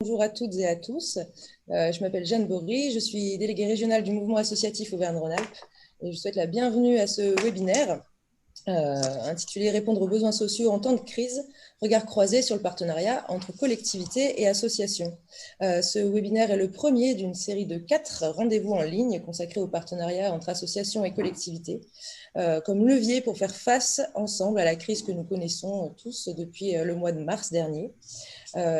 Bonjour à toutes et à tous. Je m'appelle Jeanne Bory, je suis déléguée régionale du mouvement associatif Auvergne-Rhône-Alpes et je souhaite la bienvenue à ce webinaire intitulé Répondre aux besoins sociaux en temps de crise, regard croisé sur le partenariat entre collectivités et associations. Ce webinaire est le premier d'une série de 4 rendez-vous en ligne consacrés au partenariat entre associations et collectivités, comme levier pour faire face ensemble à la crise que nous connaissons tous depuis le mois de mars dernier.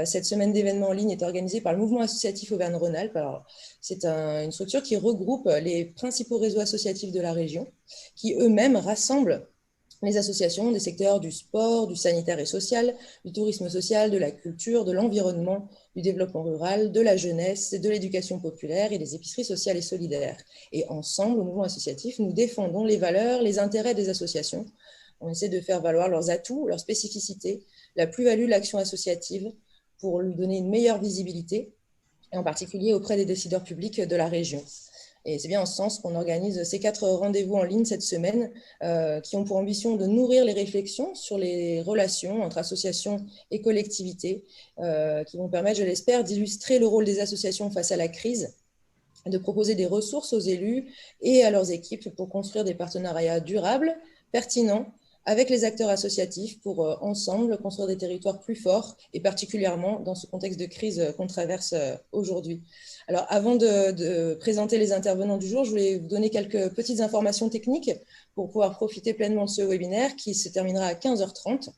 Cette semaine d'événements en ligne est organisée par le mouvement associatif Auvergne-Rhône-Alpes. C'est une structure qui regroupe les principaux réseaux associatifs de la région, qui eux-mêmes rassemblent les associations des secteurs du sport, du sanitaire et social, du tourisme social, de la culture, de l'environnement, du développement rural, de la jeunesse, de l'éducation populaire et des épiceries sociales et solidaires. Et ensemble, au mouvement associatif, nous défendons les valeurs, les intérêts des associations. On essaie de faire valoir leurs atouts, leurs spécificités, la plus-value de l'action associative pour lui donner une meilleure visibilité, et en particulier auprès des décideurs publics de la région. Et c'est bien en ce sens qu'on organise ces 4 rendez-vous en ligne cette semaine qui ont pour ambition de nourrir les réflexions sur les relations entre associations et collectivités, qui vont permettre, je l'espère, d'illustrer le rôle des associations face à la crise, de proposer des ressources aux élus et à leurs équipes pour construire des partenariats durables, pertinents, avec les acteurs associatifs pour ensemble construire des territoires plus forts et particulièrement dans ce contexte de crise qu'on traverse aujourd'hui. Alors avant de présenter les intervenants du jour, je voulais vous donner quelques petites informations techniques pour pouvoir profiter pleinement de ce webinaire qui se terminera à 15h30.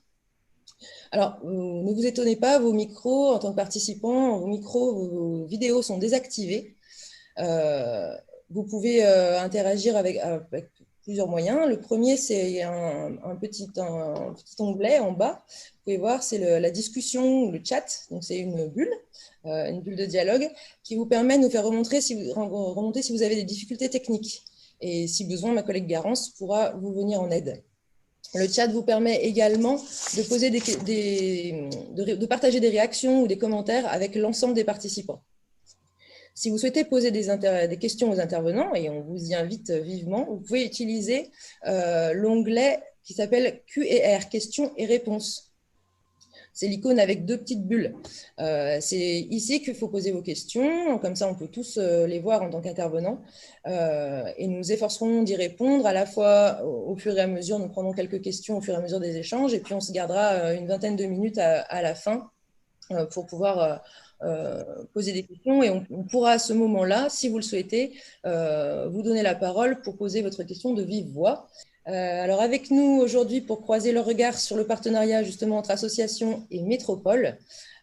Alors, ne vous étonnez pas, vos micros, en tant que participants, vos vidéos sont désactivés. Vous pouvez interagir avec plusieurs moyens. Le premier, c'est un petit onglet en bas. Vous pouvez voir, c'est la discussion, le chat. Donc, c'est une bulle de dialogue qui vous permet de nous faire remonter si vous avez des difficultés techniques. Et si besoin, ma collègue Garance pourra vous venir en aide. Le chat vous permet également de poser de partager des réactions ou des commentaires avec l'ensemble des participants. Si vous souhaitez poser des questions aux intervenants, et on vous y invite vivement, vous pouvez utiliser l'onglet qui s'appelle Q&R, questions et réponses. C'est l'icône avec 2 petites bulles. C'est ici qu'il faut poser vos questions, comme ça on peut tous les voir en tant qu'intervenants. Et nous nous efforcerons d'y répondre à la fois au fur et à mesure, nous prendrons quelques questions au fur et à mesure des échanges, et puis on se gardera une vingtaine de minutes à la fin pour pouvoir poser des questions, et on pourra à ce moment-là, si vous le souhaitez, vous donner la parole pour poser votre question de vive voix. Alors avec nous aujourd'hui pour croiser le regard sur le partenariat justement entre associations et métropole,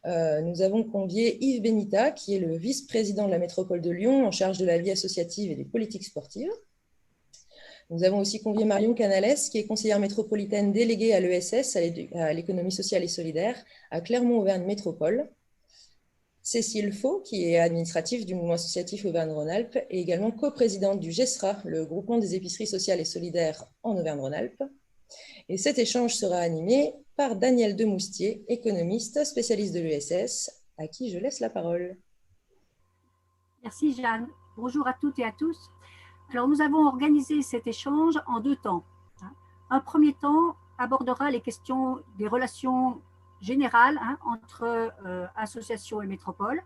nous avons convié Yves Benita, qui est le vice-président de la métropole de Lyon en charge de la vie associative et des politiques sportives. Nous avons aussi convié Marion Canales, qui est conseillère métropolitaine déléguée à l'ESS, à l'économie sociale et solidaire, à Clermont-Auvergne Métropole. Cécile Faux, qui est administrative du mouvement associatif Auvergne-Rhône-Alpes et également coprésidente du GESRA, le groupement des épiceries sociales et solidaires en Auvergne-Rhône-Alpes. Et cet échange sera animé par Daniel Demoustier, économiste, spécialiste de l'ESS, à qui je laisse la parole. Merci Jeanne. Bonjour à toutes et à tous. Alors nous avons organisé cet échange en 2 temps. Un premier temps abordera les questions des relations générales entre associations et métropole.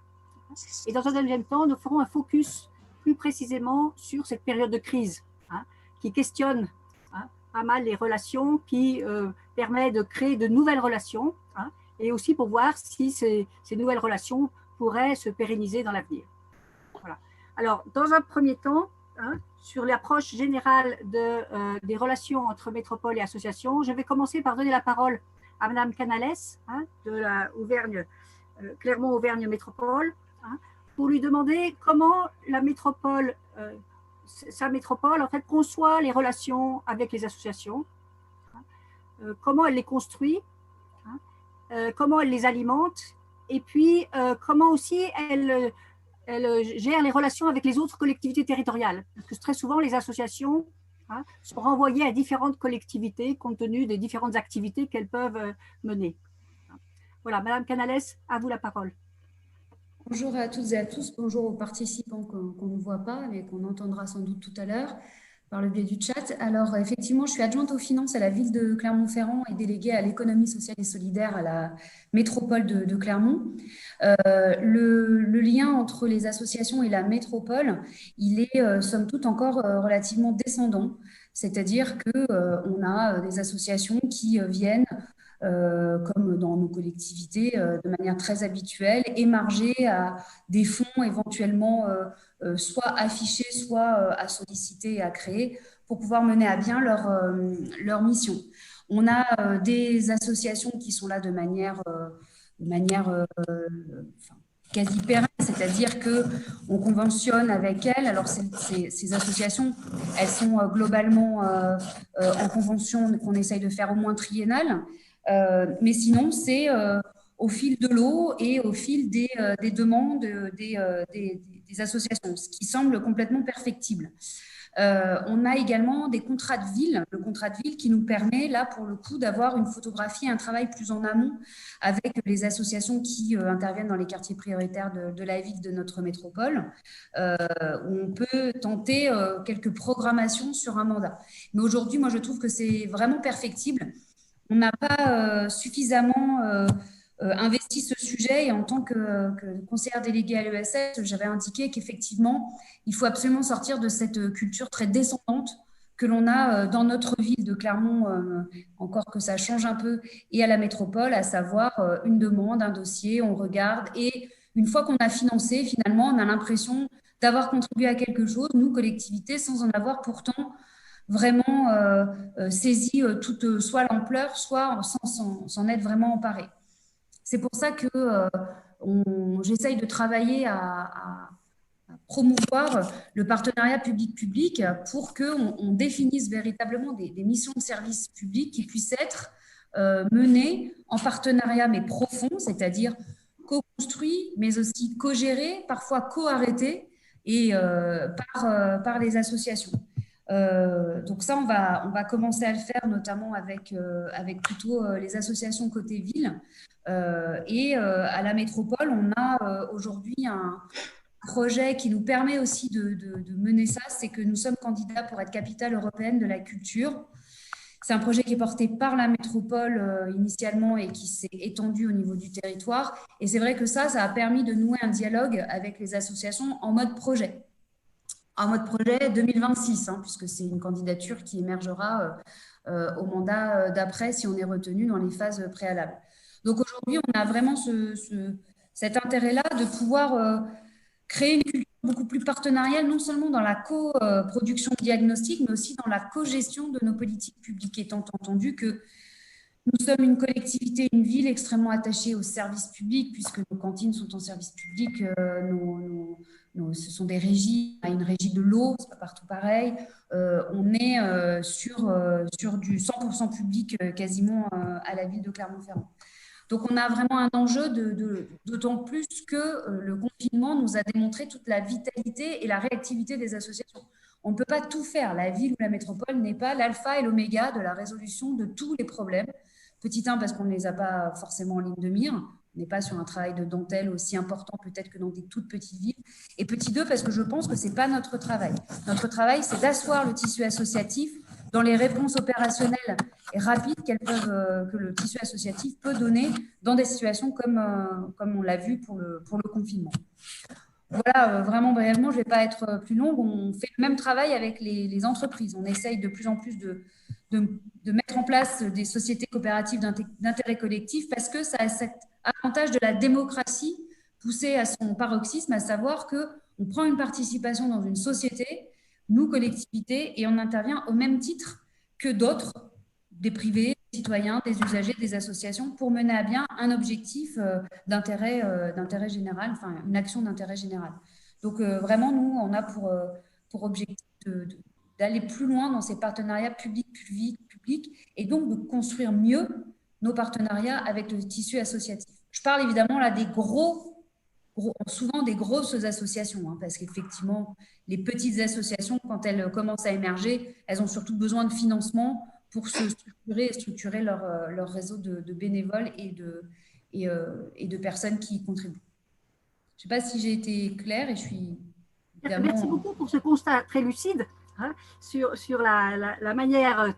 Et dans un deuxième temps, nous ferons un focus plus précisément sur cette période de crise qui questionne pas mal les relations, qui permet de créer de nouvelles relations et aussi pour voir si ces nouvelles relations pourraient se pérenniser dans l'avenir. Voilà. Alors, dans un premier temps, sur l'approche générale des relations entre métropole et association, je vais commencer par donner la parole à Madame Canales de la Clermont-Auvergne Métropole pour lui demander comment la métropole, sa métropole en fait conçoit les relations avec les associations, comment elle les construit, comment elle les alimente et puis comment aussi elle gère les relations avec les autres collectivités territoriales. Parce que très souvent, les associations sont renvoyées à différentes collectivités compte tenu des différentes activités qu'elles peuvent mener. Voilà, Madame Canales, à vous la parole. Bonjour à toutes et à tous, bonjour aux participants qu'on ne voit pas, mais qu'on entendra sans doute tout à l'heure. par le biais du chat. Alors, effectivement, je suis adjointe aux finances à la ville de Clermont-Ferrand et déléguée à l'économie sociale et solidaire à la métropole de Clermont. Le lien entre les associations et la métropole, il est, somme toute, encore relativement descendant. C'est-à-dire qu'on a des associations qui viennent, comme dans nos collectivités, de manière très habituelle, émarger à des fonds éventuellement soit affichés, soit à solliciter et à créer pour pouvoir mener à bien leur mission. On a des associations qui sont là de manière enfin, quasi pérenne, c'est-à-dire qu'on conventionne avec elles. Alors, ces associations, elles sont globalement en convention qu'on essaye de faire au moins triennale. Mais sinon, c'est au fil de l'eau et au fil des demandes des associations, ce qui semble complètement perfectible. On a également des contrats de ville, le contrat de ville qui nous permet, là, pour le coup, d'avoir une photographie, un travail plus en amont avec les associations qui interviennent dans les quartiers prioritaires de la ville de notre métropole, où on peut tenter quelques programmations sur un mandat. Mais aujourd'hui, moi, je trouve que c'est vraiment perfectible. On n'a pas suffisamment investi ce sujet et en tant que conseillère déléguée à l'ESS, j'avais indiqué qu'effectivement, il faut absolument sortir de cette culture très descendante que l'on a dans notre ville de Clermont, encore que ça change un peu, et à la métropole, à savoir une demande, un dossier, on regarde et une fois qu'on a financé, finalement, on a l'impression d'avoir contribué à quelque chose, nous, collectivités, sans en avoir pourtant vraiment saisi toute soit l'ampleur, soit s'en être vraiment emparé. C'est pour ça que j'essaye de travailler à promouvoir le partenariat public-public pour qu'on définisse véritablement des missions de service public qui puissent être menées en partenariat mais profond, c'est-à-dire co-construit, mais aussi co-géré, parfois co-arrêté et par les associations. Donc ça, on va commencer à le faire, notamment avec plutôt les associations côté ville. Et à la métropole, on a aujourd'hui un projet qui nous permet aussi de mener ça, c'est que nous sommes candidats pour être capitale européenne de la culture. C'est un projet qui est porté par la métropole initialement et qui s'est étendu au niveau du territoire. Et c'est vrai que ça a permis de nouer un dialogue avec les associations en mode projet. En mode projet 2026, puisque c'est une candidature qui émergera au mandat d'après si on est retenu dans les phases préalables. Donc aujourd'hui, on a vraiment cet intérêt-là de pouvoir créer une culture beaucoup plus partenariale, non seulement dans la co-production de diagnostic, mais aussi dans la co-gestion de nos politiques publiques, étant entendu que nous sommes une collectivité, une ville extrêmement attachée aux services publics, puisque nos cantines sont en service public, ce sont des régies, on a une régie de l'eau, c'est pas partout pareil. On est sur du 100% public quasiment à la ville de Clermont-Ferrand. Donc, on a vraiment un enjeu d'autant plus que le confinement nous a démontré toute la vitalité et la réactivité des associations. On ne peut pas tout faire. La ville ou la métropole n'est pas l'alpha et l'oméga de la résolution de tous les problèmes. Petit 1, parce qu'on ne les a pas forcément en ligne de mire. On n'est pas sur un travail de dentelle aussi important peut-être que dans des toutes petites villes. Et petit 2, parce que je pense que ce n'est pas notre travail. Notre travail, c'est d'asseoir le tissu associatif dans les réponses opérationnelles et rapides que le tissu associatif peut donner dans des situations comme on l'a vu pour le confinement. Voilà, vraiment brièvement, je ne vais pas être plus longue. On fait le même travail avec les entreprises. On essaye de plus en plus de mettre en place des sociétés coopératives d'intérêt collectif parce que ça a cet avantage de la démocratie poussée à son paroxysme, à savoir qu'on prend une participation dans une société, nous, collectivités, et on intervient au même titre que d'autres, des privés, des citoyens, des usagers, des associations, pour mener à bien un objectif d'intérêt général, enfin une action d'intérêt général. Donc vraiment, nous, on a pour objectif d'aller plus loin dans ces partenariats publics et donc de construire mieux nos partenariats avec le tissu associatif. Je parle évidemment là des souvent des grosses associations, parce qu'effectivement, les petites associations, quand elles commencent à émerger, elles ont surtout besoin de financement pour se structurer et structurer leur réseau de bénévoles et de personnes qui y contribuent. Je ne sais pas si j'ai été claire et je suis évidemment... Merci beaucoup pour ce constat très lucide. hein, sur la manière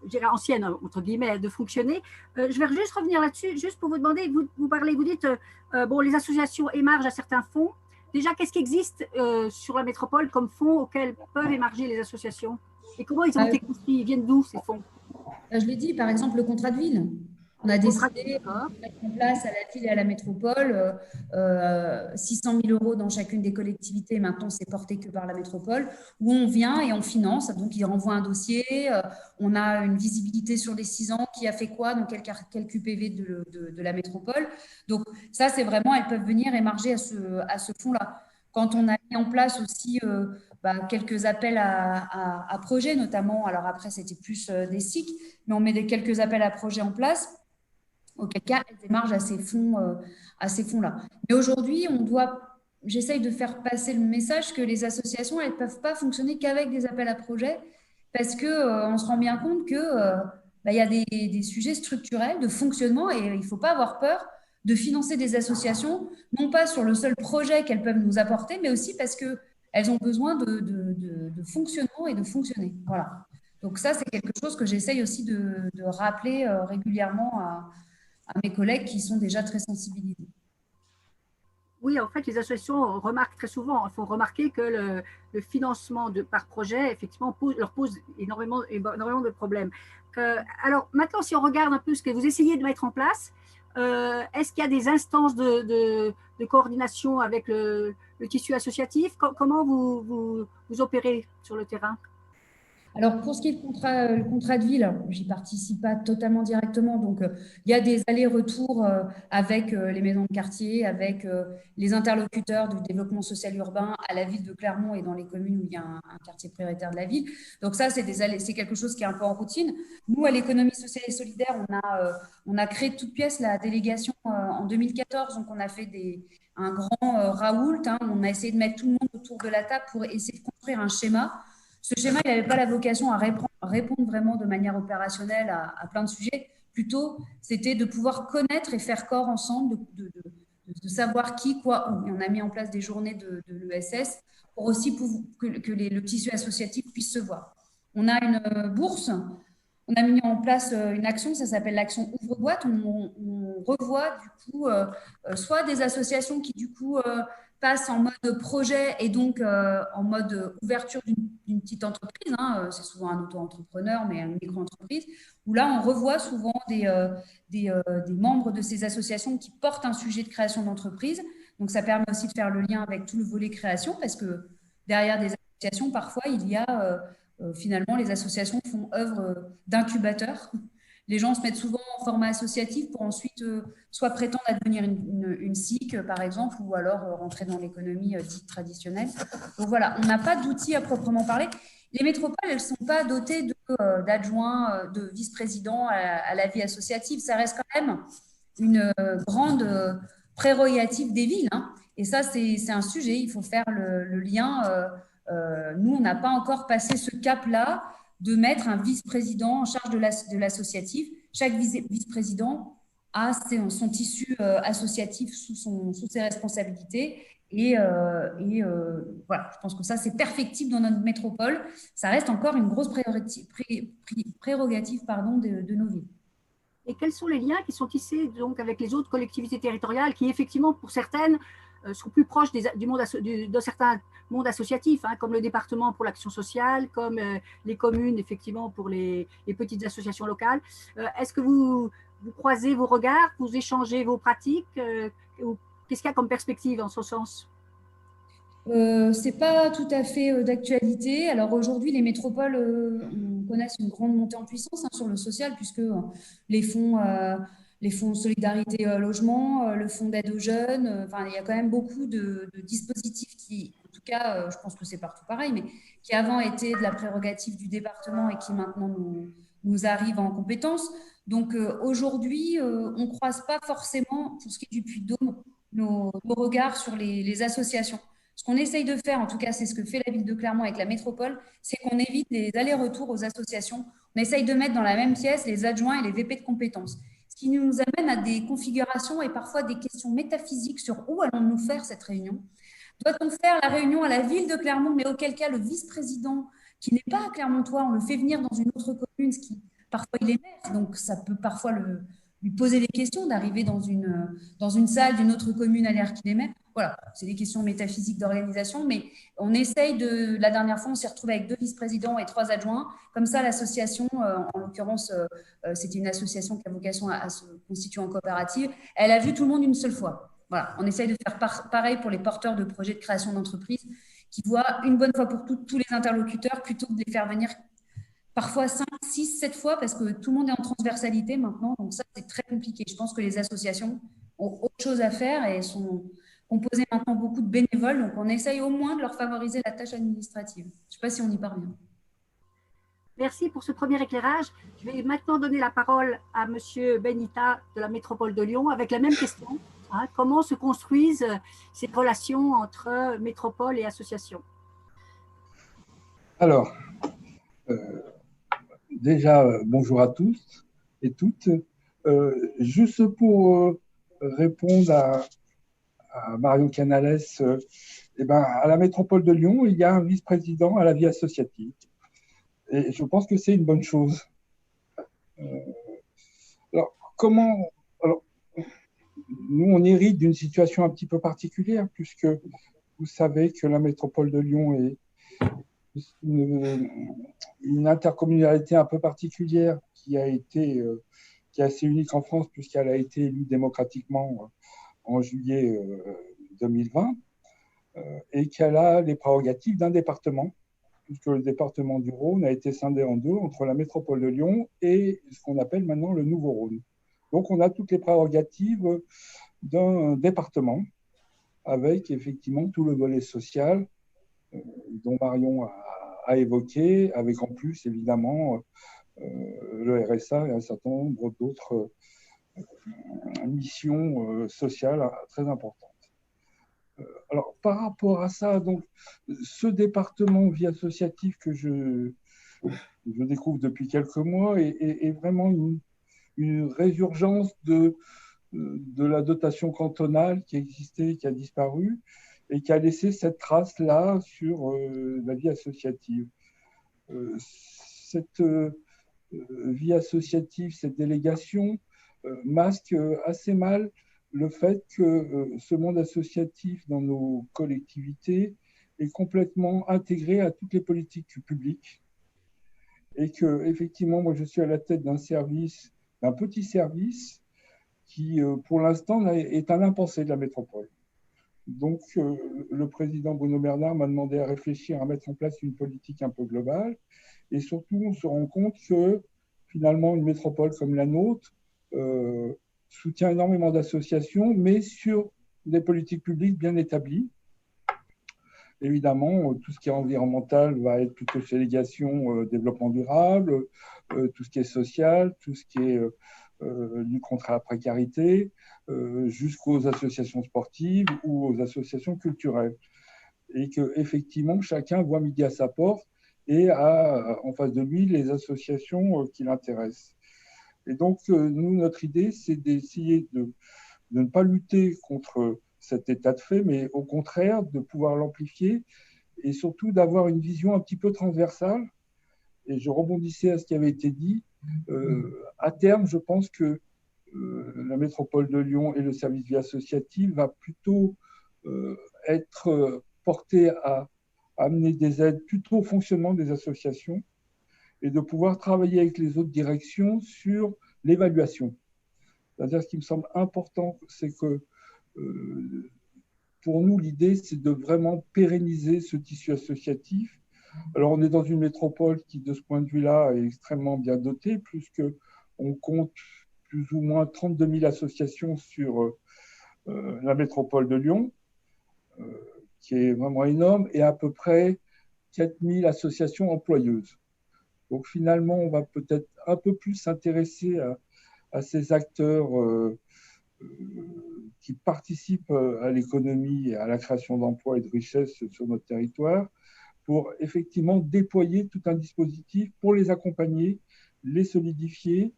je dirais ancienne, entre guillemets, de fonctionner. Je vais juste revenir là-dessus, juste pour vous demander, vous dites, bon, les associations émargent à certains fonds. Déjà, qu'est-ce qui existe sur la métropole comme fonds auxquels peuvent émarger les associations? Et comment ils ont été construits? Ils viennent d'où, ces fonds? Je l'ai dit, par exemple, le contrat de ville. On a décidé de mettre en place à la ville et à la métropole 600 000 euros dans chacune des collectivités. Maintenant, c'est porté que par la métropole, où on vient et on finance. Donc, il renvoie un dossier. On a une visibilité sur les 6 ans, qui a fait quoi, dans quel QPV de la métropole. Donc, ça, c'est vraiment, elles peuvent venir émarger à ce fonds-là. Quand on a mis en place aussi quelques appels à projets, notamment, alors après, c'était plus des SIC, mais on met quelques appels à projets en place, auquel cas, elles démarrent à ces fonds-là. Mais aujourd'hui, j'essaye de faire passer le message que les associations, elles ne peuvent pas fonctionner qu'avec des appels à projets, parce qu'on se rend bien compte qu'il y a des sujets structurels de fonctionnement, et il ne faut pas avoir peur de financer des associations, non pas sur le seul projet qu'elles peuvent nous apporter, mais aussi parce qu'elles ont besoin de fonctionnement et de fonctionner. Voilà. Donc ça, c'est quelque chose que j'essaye aussi de rappeler régulièrement à mes collègues qui sont déjà très sensibilisés. Oui, en fait, les associations remarquent très souvent, il faut remarquer que le financement par projet, effectivement, leur pose énormément de problèmes. Alors, maintenant, si on regarde un peu ce que vous essayez de mettre en place, est-ce qu'il y a des instances de coordination avec le tissu associatif? Comment vous opérez sur le terrain? Alors, pour ce qui est le contrat de ville, j'y participe pas totalement directement. Donc, il y a des allers-retours avec les maisons de quartier, avec les interlocuteurs du développement social urbain à la ville de Clermont et dans les communes où il y a un quartier prioritaire de la ville. Donc, ça, c'est quelque chose qui est un peu en routine. Nous, à l'économie sociale et solidaire, on a créé de toutes pièces la délégation en 2014. Donc, on a fait un grand raoult. On a essayé de mettre tout le monde autour de la table pour essayer de construire un schéma. Ce schéma, il n'avait pas la vocation à répondre vraiment de manière opérationnelle à plein de sujets. Plutôt, c'était de pouvoir connaître et faire corps ensemble, de savoir qui, quoi, où. Et on a mis en place des journées de l'ESS pour aussi que le tissu associatif puisse se voir. On a une bourse. On a mis en place une action, ça s'appelle l'action Ouvre-boîte. On revoit du coup soit des associations qui du coup passent en mode projet et donc en mode ouverture d'une petite entreprise. C'est souvent un auto-entrepreneur, mais une micro-entreprise. Où là, on revoit souvent des membres de ces associations qui portent un sujet de création d'entreprise. Donc, ça permet aussi de faire le lien avec tout le volet création parce que derrière des associations, parfois, il y a... finalement, les associations font œuvre d'incubateur. Les gens se mettent souvent en format associatif pour ensuite soit prétendre à devenir une SIC, par exemple, ou alors rentrer dans l'économie dite traditionnelle. Donc voilà, on n'a pas d'outils à proprement parler. Les métropoles, elles ne sont pas dotées d'adjoints, de vice-présidents à la vie associative. Ça reste quand même une grande prérogative des villes. Et ça, c'est un sujet. Il faut faire le lien. Nous, on n'a pas encore passé ce cap-là de mettre un vice-président en charge de l'associatif. Chaque vice-président a son tissu associatif sous ses responsabilités. Et voilà, je pense que ça, c'est perfectible dans notre métropole. Ça reste encore une grosse prérogative de nos villes. Et quels sont les liens qui sont tissés donc, avec les autres collectivités territoriales qui, effectivement, pour certaines, sont plus proches d'un certain monde associatif, comme le département pour l'action sociale, comme les communes, effectivement, pour les petites associations locales. Est-ce que vous croisez vos regards, vous échangez vos pratiques? Qu'est-ce qu'il y a comme perspective en ce sens? C'est pas tout à fait d'actualité. Alors aujourd'hui, les métropoles connaissent une grande montée en puissance sur le social, puisque les fonds solidarité logement, le fonds d'aide aux jeunes, il y a quand même beaucoup de dispositifs qui, en tout cas, je pense que c'est partout pareil, mais qui avant étaient de la prérogative du département et qui maintenant nous arrivent en compétence. Donc aujourd'hui, on ne croise pas forcément, pour ce qui est du Puy-de-Dôme, nos regards sur les associations. Ce qu'on essaye de faire, en tout cas, c'est ce que fait la ville de Clermont avec la métropole, c'est qu'on évite les allers-retours aux associations. On essaye de mettre dans la même pièce les adjoints et les VP de compétences. Ce qui nous amène à des configurations et parfois des questions métaphysiques sur où allons-nous faire cette réunion. Doit-on faire la réunion à la ville de Clermont, mais auquel cas le vice-président qui n'est pas clermontois, on le fait venir dans une autre commune, ce qui parfois il est maire, donc ça peut parfois lui poser des questions d'arriver dans une salle d'une autre commune à l'air qu'il est maire. Voilà, c'est des questions métaphysiques d'organisation, mais on essaye la dernière fois, on s'est retrouvé avec 2 vice-présidents et 3 adjoints. Comme ça, l'association, en l'occurrence, c'était une association qui a vocation à se constituer en coopérative, elle a vu tout le monde une seule fois. Voilà, on essaye de faire pareil pour les porteurs de projets de création d'entreprise qui voient une bonne fois pour toutes tous les interlocuteurs plutôt que de les faire venir parfois 5, 6, 7 fois parce que tout le monde est en transversalité maintenant. Donc ça, c'est très compliqué. Je pense que les associations ont autre chose à faire et sont composées maintenant beaucoup de bénévoles. Donc on essaye au moins de leur favoriser la tâche administrative. Je ne sais pas si on y parvient. Merci pour ce premier éclairage. Je vais maintenant donner la parole à Monsieur Benita de la métropole de Lyon avec la même question. Comment se construisent ces relations entre métropole et association? Alors, déjà, bonjour à tous et toutes. Juste pour répondre à Mario Canales, à la métropole de Lyon, il y a un vice-président à la vie associative. Et je pense que c'est une bonne chose. Alors, nous, on hérite d'une situation un petit peu particulière, puisque vous savez que la métropole de Lyon est une intercommunalité un peu particulière qui est assez unique en France, puisqu'elle a été élue démocratiquement en juillet 2020, et qu'elle a les prérogatives d'un département, puisque le département du Rhône a été scindé en 2 entre la métropole de Lyon et ce qu'on appelle maintenant le Nouveau Rhône. Donc, on a toutes les prérogatives d'un département, avec effectivement tout le volet social dont Marion a évoqué, avec en plus évidemment le RSA et un certain nombre d'autres missions sociales très importantes. Alors, par rapport à ça, donc, ce département vie associative que je découvre depuis quelques mois est vraiment une résurgence de la dotation cantonale qui existait, qui a disparu, et qui a laissé cette trace-là sur la vie associative. Cette vie associative, cette délégation, masque assez mal le fait que ce monde associatif dans nos collectivités est complètement intégré à toutes les politiques publiques et que, effectivement, moi, je suis à la tête d'un petit service qui, pour l'instant, est un impensé de la métropole. Donc, le président Bruno Bernard m'a demandé à réfléchir, à mettre en place une politique un peu globale. Et surtout, on se rend compte que, finalement, une métropole comme la nôtre soutient énormément d'associations, mais sur des politiques publiques bien établies. Évidemment, tout ce qui est environnemental va être plutôt chez délégation développement durable, tout ce qui est social, tout ce qui est lutte contre la précarité, jusqu'aux associations sportives ou aux associations culturelles. Et qu'effectivement, chacun voit midi à sa porte et a en face de lui les associations qui l'intéressent. Et donc, nous, notre idée, c'est d'essayer de ne pas lutter contre cet état de fait, mais au contraire, de pouvoir l'amplifier et surtout d'avoir une vision un petit peu transversale. Et je rebondissais à ce qui avait été dit. À terme, je pense que la métropole de Lyon et le service vie associative va plutôt être porté à amener des aides plutôt au fonctionnement des associations et de pouvoir travailler avec les autres directions sur l'évaluation. C'est-à-dire, ce qui me semble important, c'est que pour nous, l'idée, c'est de vraiment pérenniser ce tissu associatif. Alors, on est dans une métropole qui, de ce point de vue-là, est extrêmement bien dotée, puisqu'on compte plus ou moins 32 000 associations sur la métropole de Lyon, qui est vraiment énorme, et à peu près 4 000 associations employeuses. Donc, finalement, on va peut-être un peu plus s'intéresser à ces acteurs qui participent à l'économie et à la création d'emplois et de richesses sur notre territoire, pour effectivement déployer tout un dispositif pour les accompagner, les solidifier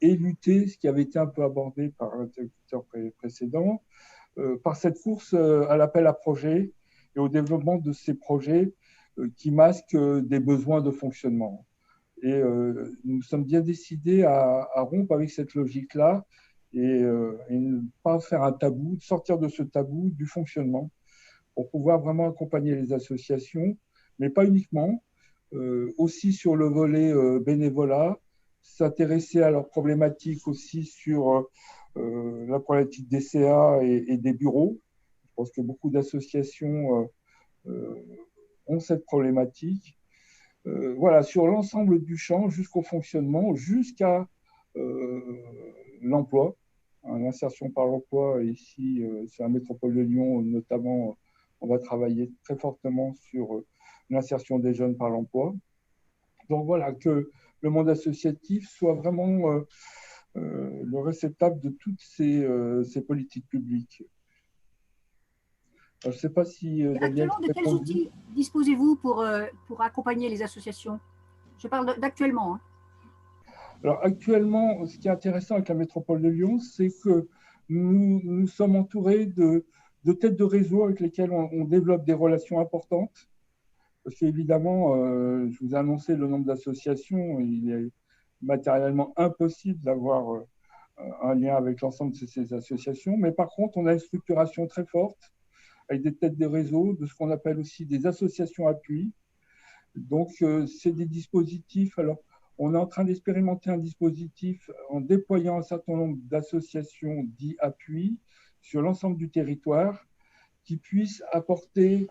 et lutter, ce qui avait été un peu abordé par l'interlocuteur précédent, par cette course à l'appel à projets et au développement de ces projets qui masquent des besoins de fonctionnement. Et nous sommes bien décidés à rompre avec cette logique-là et ne pas faire un tabou, sortir de ce tabou du fonctionnement pour pouvoir vraiment accompagner les associations, mais pas uniquement, aussi sur le volet bénévolat, s'intéresser à leurs problématiques aussi sur la problématique des CA et des bureaux. Je pense que beaucoup d'associations ont cette problématique. Voilà, sur l'ensemble du champ, jusqu'au fonctionnement, jusqu'à l'emploi, l'insertion par l'emploi. Ici, sur la métropole de Lyon, notamment, on va travailler très fortement sur l'insertion des jeunes par l'emploi. Donc voilà, que le monde associatif soit vraiment le réceptacle de toutes ces politiques publiques. Alors, je ne sais pas si actuellement, de quels outils disposez-vous pour accompagner les associations? Je parle d'actuellement. Hein. Alors actuellement, ce qui est intéressant avec la métropole de Lyon, c'est que nous sommes entourés de têtes de réseau avec lesquelles on développe des relations importantes. Parce qu'évidemment, je vous ai annoncé le nombre d'associations, il est matériellement impossible d'avoir un lien avec l'ensemble de ces associations. Mais par contre, on a une structuration très forte avec des têtes de réseau, de ce qu'on appelle aussi des associations appui. Donc, c'est des dispositifs. Alors, on est en train d'expérimenter un dispositif en déployant un certain nombre d'associations dits appui sur l'ensemble du territoire qui puissent apporter,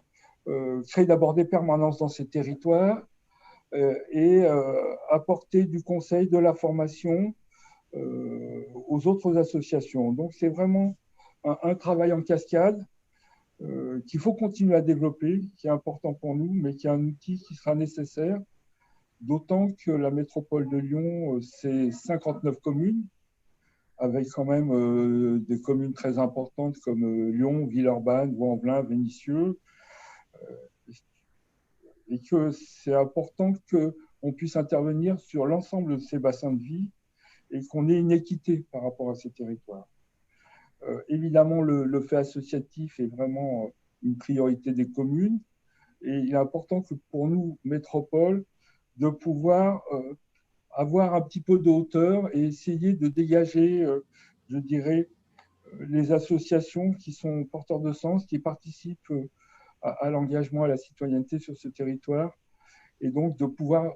créer d'abord des permanences dans ces territoires et apporter du conseil, de la formation aux autres associations. Donc, c'est vraiment un travail en cascade qu'il faut continuer à développer, qui est important pour nous, mais qui est un outil qui sera nécessaire, d'autant que la métropole de Lyon, c'est 59 communes, avec quand même des communes très importantes comme Lyon, Villeurbanne, Vaux-en-Velin, Vénissieux, et que c'est important qu'on puisse intervenir sur l'ensemble de ces bassins de vie et qu'on ait une équité par rapport à ces territoires. Évidemment, le fait associatif est vraiment une priorité des communes et il est important que pour nous, métropole, de pouvoir avoir un petit peu de hauteur et essayer de dégager, je dirais, les associations qui sont porteurs de sens, qui participent à l'engagement, à la citoyenneté sur ce territoire et donc de pouvoir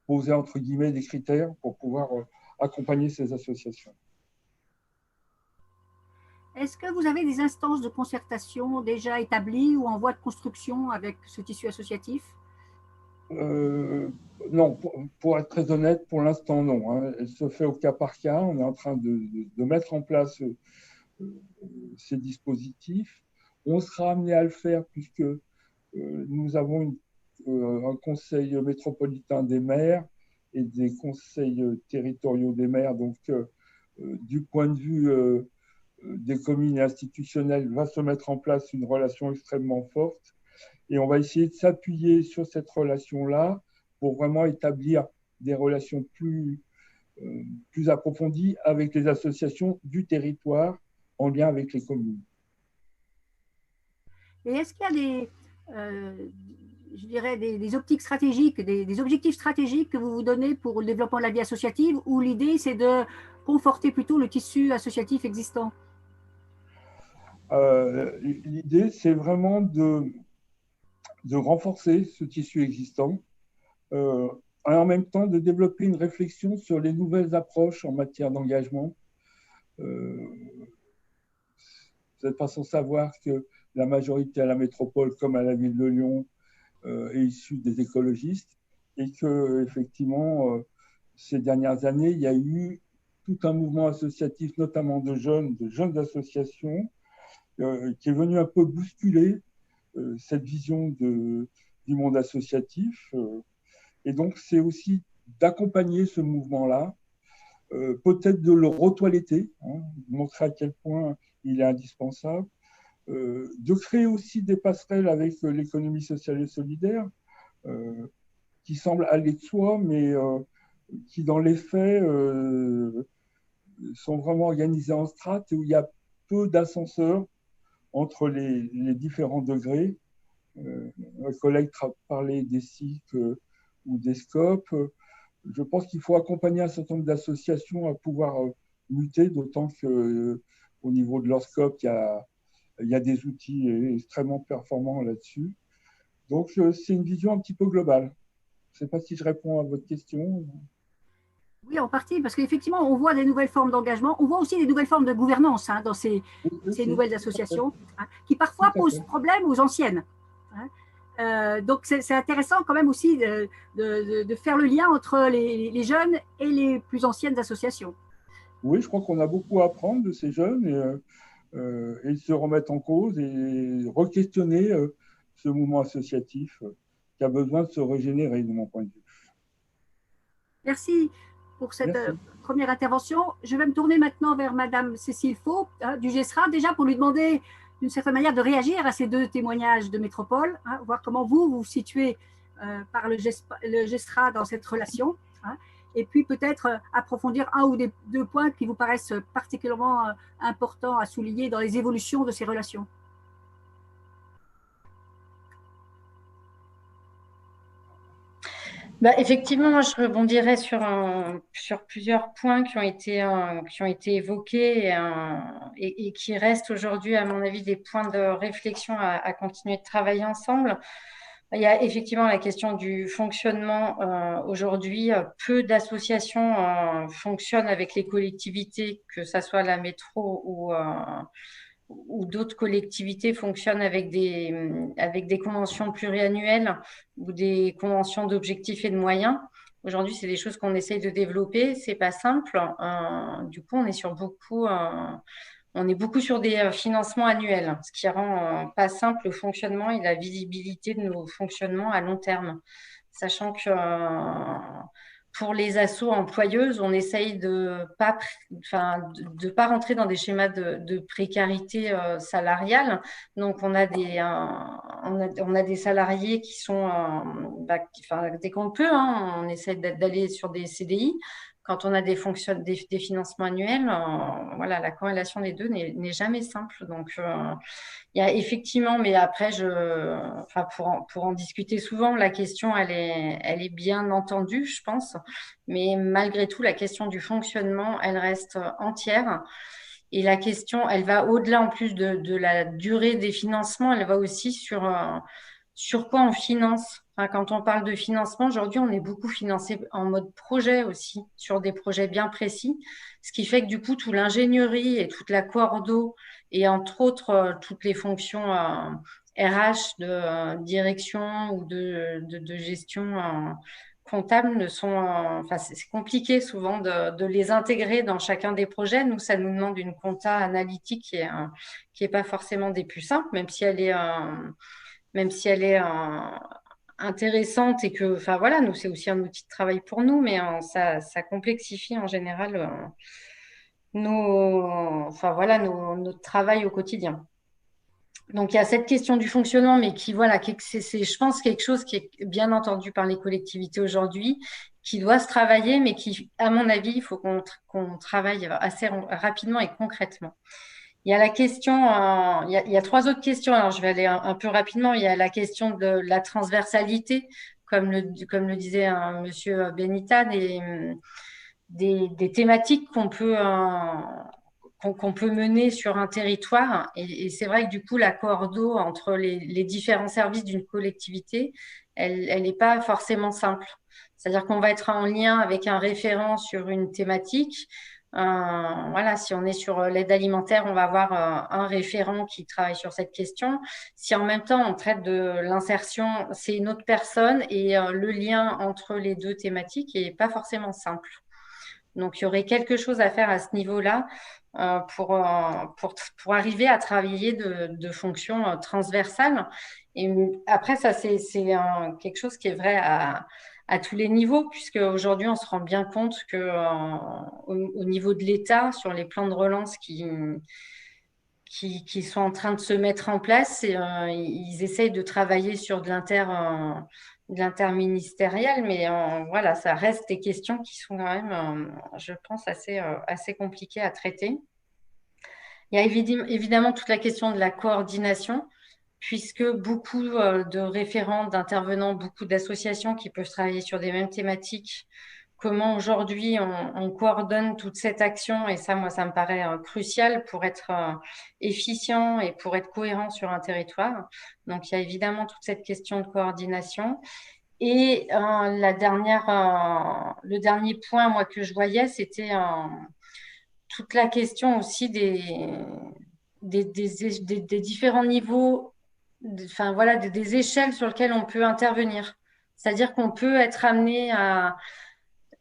poser entre guillemets des critères pour pouvoir accompagner ces associations. Est-ce que vous avez des instances de concertation déjà établies ou en voie de construction avec ce tissu associatif? Non, pour être très honnête, pour l'instant, non. Hein. Elle se fait au cas par cas. On est en train de mettre en place ces dispositifs. On sera amené à le faire puisque nous avons un conseil métropolitain des maires et des conseils territoriaux des maires. Donc, du point de vue des communes et institutionnelles, va se mettre en place une relation extrêmement forte. Et on va essayer de s'appuyer sur cette relation-là pour vraiment établir des relations plus approfondies avec les associations du territoire en lien avec les communes. Et est-ce qu'il y a je dirais des optiques stratégiques, des objectifs stratégiques que vous vous donnez pour le développement de la vie associative, ou l'idée c'est de conforter plutôt le tissu associatif existant? L'idée, c'est vraiment de renforcer ce tissu existant et en même temps de développer une réflexion sur les nouvelles approches en matière d'engagement. Vous n'êtes pas sans savoir que la majorité à la métropole, comme à la ville de Lyon, est issue des écologistes et qu'effectivement, ces dernières années, il y a eu tout un mouvement associatif, notamment de jeunes associations, qui est venu un peu bousculer cette vision du monde associatif. Et donc, c'est aussi d'accompagner ce mouvement-là, peut-être de le retoiletter, hein, montrer à quel point il est indispensable, de créer aussi des passerelles avec l'économie sociale et solidaire, qui semble aller de soi, mais qui, dans les faits, sont vraiment organisées en strates et où il y a peu d'ascenseurs entre les différents degrés. Un collègue parlait des cycles ou des scopes. Je pense qu'il faut accompagner un certain nombre d'associations à pouvoir muter, d'autant qu'au niveau de leur scope, il y a des outils extrêmement performants là-dessus. Donc, c'est une vision un petit peu globale. Je ne sais pas si je réponds à votre question. Oui, en partie, parce qu'effectivement, on voit des nouvelles formes d'engagement, on voit aussi des nouvelles formes de gouvernance dans ces nouvelles associations, qui parfois posent problème aux anciennes. Donc, c'est intéressant quand même aussi de faire le lien entre les jeunes et les plus anciennes associations. Oui, je crois qu'on a beaucoup à apprendre de ces jeunes et se remettre en cause et re-questionner ce mouvement associatif qui a besoin de se régénérer, de mon point de vue. Merci pour cette première intervention. Je vais me tourner maintenant vers Madame Cécile Faux du GESRA, déjà pour lui demander d'une certaine manière de réagir à ces deux témoignages de métropole, voir comment vous vous situez par le GESRA dans cette relation, et puis peut-être approfondir un ou deux points qui vous paraissent particulièrement importants à souligner dans les évolutions de ces relations. Effectivement, moi, je rebondirais sur plusieurs points qui ont été évoqués et qui restent aujourd'hui, à mon avis, des points de réflexion à continuer de travailler ensemble. Il y a effectivement la question du fonctionnement. Aujourd'hui, peu d'associations fonctionnent avec les collectivités, que ce soit la métro ou d'autres collectivités fonctionnent avec des conventions pluriannuelles ou des conventions d'objectifs et de moyens. Aujourd'hui, c'est des choses qu'on essaye de développer. C'est pas simple. Du coup, on est beaucoup sur des financements annuels, ce qui rend pas simple le fonctionnement et la visibilité de nos fonctionnements à long terme. Sachant que pour les assos employeuses, on essaye de pas rentrer dans des schémas de précarité salariale. Donc, on a des salariés qui sont, dès qu'on peut, on essaie d'aller sur des CDI. Quand on a des financements annuels, voilà, la corrélation des deux n'est jamais simple. Donc, il y a effectivement, mais après, pour en discuter souvent, la question, elle est bien entendue, je pense. Mais malgré tout, la question du fonctionnement, elle reste entière. Et la question, elle va au-delà en plus de la durée des financements, elle va aussi sur quoi on finance. Quand on parle de financement, aujourd'hui, on est beaucoup financé en mode projet aussi, sur des projets bien précis, ce qui fait que du coup, toute l'ingénierie et toute la coordo et entre autres, toutes les fonctions RH de direction ou de gestion comptable c'est compliqué souvent de les intégrer dans chacun des projets. Nous, ça nous demande une compta analytique qui est pas forcément des plus simples, même si elle est intéressante et que, voilà, nous, c'est aussi un outil de travail pour nous, mais ça complexifie en général notre travail au quotidien. Donc, il y a cette question du fonctionnement, mais c'est, je pense, quelque chose qui est bien entendu par les collectivités aujourd'hui, qui doit se travailler, mais qui, à mon avis, il faut qu'on travaille assez rapidement et concrètement. Il y a la question, il y a trois autres questions. Alors, je vais aller un peu rapidement. Il y a la question de la transversalité, comme le disait Monsieur Benita, des thématiques qu'on peut mener sur un territoire. Et c'est vrai que du coup, la coordo entre les différents services d'une collectivité, elle n'est pas forcément simple. C'est-à-dire qu'on va être en lien avec un référent sur une thématique. Voilà, si on est sur l'aide alimentaire, on va avoir un référent qui travaille sur cette question. Si en même temps on traite de l'insertion, c'est une autre personne et le lien entre les deux thématiques n'est pas forcément simple. Donc, il y aurait quelque chose à faire à ce niveau-là pour arriver à travailler de fonctions transversales. Et après, ça, c'est quelque chose qui est vrai à tous les niveaux, puisque aujourd'hui, on se rend bien compte que au niveau de l'État, sur les plans de relance qui sont en train de se mettre en place, ils essayent de travailler sur de l'interministériel, mais voilà, ça reste des questions qui sont quand même, je pense, assez compliquées à traiter. Il y a évidemment toute la question de la coordination, puisque beaucoup de référents, d'intervenants, beaucoup d'associations qui peuvent travailler sur des mêmes thématiques, comment aujourd'hui on coordonne toute cette action, et ça, moi, ça me paraît crucial pour être efficient et pour être cohérent sur un territoire. Donc, il y a évidemment toute cette question de coordination. Et le dernier point, moi, que je voyais, c'était toute la question aussi des différents niveaux, enfin voilà, des échelles sur lesquelles on peut intervenir. C'est-à-dire qu'on peut être amené à...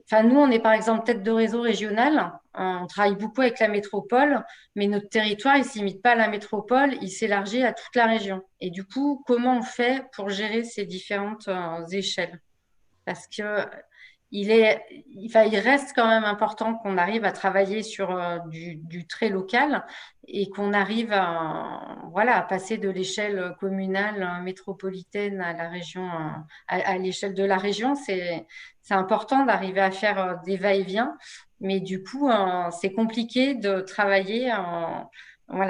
Enfin, nous, on est par exemple tête de réseau régional. On travaille beaucoup avec la métropole, mais notre territoire, il ne se limite pas à la métropole, il s'élargit à toute la région. Et du coup, comment on fait pour gérer ces différentes échelles? Parce que il reste quand même important qu'on arrive à travailler sur du très local et qu'on arrive à passer de l'échelle communale, métropolitaine à la région, à l'échelle de la région. C'est important d'arriver à faire des va-et-vient, mais du coup, c'est compliqué de travailler à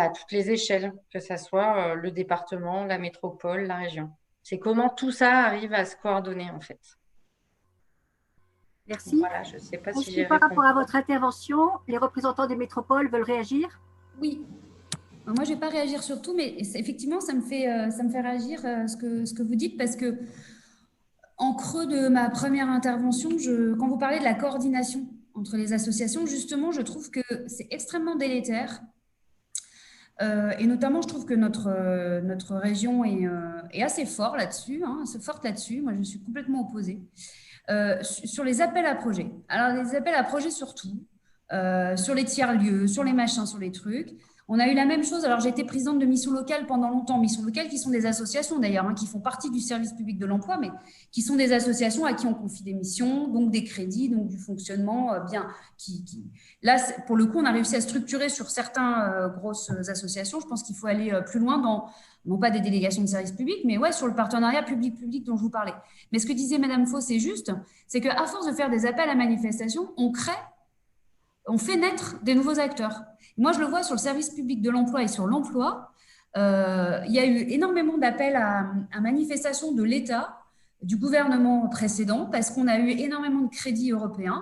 toutes les échelles, que ce soit le département, la métropole, la région. C'est comment tout ça arrive à se coordonner en fait. Merci. Voilà, je ne sais pas si j'ai par répondu. rapport à votre intervention, les représentants des métropoles veulent réagir? Oui. Moi, je ne vais pas réagir sur tout, mais effectivement, ça me fait réagir ce que vous dites, parce que en creux de ma première intervention, quand vous parlez de la coordination entre les associations, justement, je trouve que c'est extrêmement délétère. Et notamment, je trouve que notre région est assez forte là-dessus, Moi, je suis complètement opposée. Sur les appels à projets. Alors, les appels à projets surtout, sur les tiers-lieux, sur les machins, sur les trucs. On a eu la même chose. Alors, j'ai été présidente de missions locales pendant longtemps. Missions locales qui sont des associations d'ailleurs, qui font partie du service public de l'emploi, mais qui sont des associations à qui on confie des missions, donc des crédits, donc du fonctionnement bien. Là, pour le coup, on a réussi à structurer sur certaines grosses associations. Je pense qu'il faut aller plus loin dans, non pas des délégations de service public, mais ouais, sur le partenariat public-public dont je vous parlais. Mais ce que disait Madame Faux, c'est juste, c'est qu'à force de faire des appels à manifestation, on fait naître des nouveaux acteurs. Moi, je le vois sur le service public de l'emploi et sur l'emploi. Il y a eu énormément d'appels à manifestation de l'État, du gouvernement précédent, parce qu'on a eu énormément de crédits européens.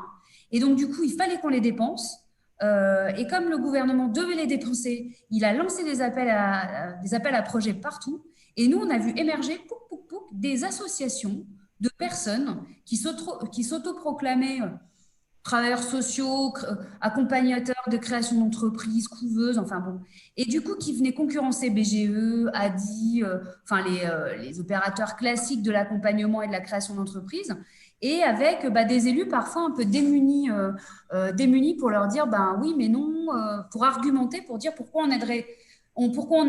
Et donc, du coup, il fallait qu'on les dépense. Et comme le gouvernement devait les dépenser, il a lancé des appels à projets partout. Et nous, on a vu émerger des associations de personnes qui s'autoproclamaient travailleurs sociaux, accompagnateurs de création d'entreprises, couveuses, enfin bon. Et du coup, qui venaient concurrencer BGE, ADI, les opérateurs classiques de l'accompagnement et de la création d'entreprises, et avec des élus parfois un peu démunis pour leur dire oui, mais non, pour argumenter, pour dire pourquoi on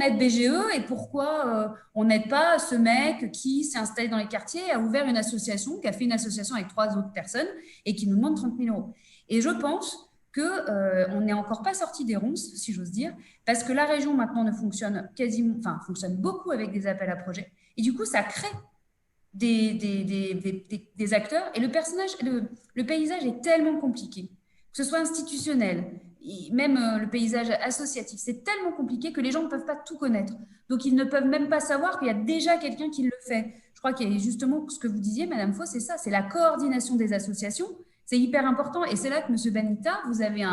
aide BGE et pourquoi on n'aide pas ce mec qui s'est installé dans les quartiers, a ouvert une association, qui a fait une association avec 3 autres personnes et qui nous demande 30 000 €. Et je pense qu'on n'est encore pas sorti des ronces, si j'ose dire, parce que la région maintenant fonctionne beaucoup avec des appels à projets. Et du coup, ça crée des acteurs. Et le paysage est tellement compliqué, que ce soit institutionnel, même le paysage associatif, c'est tellement compliqué que les gens ne peuvent pas tout connaître. Donc, ils ne peuvent même pas savoir qu'il y a déjà quelqu'un qui le fait. Je crois qu'il y a justement ce que vous disiez, Madame Faux, c'est ça, c'est la coordination des associations. C'est hyper important. Et c'est là que, Monsieur Banita, vous avez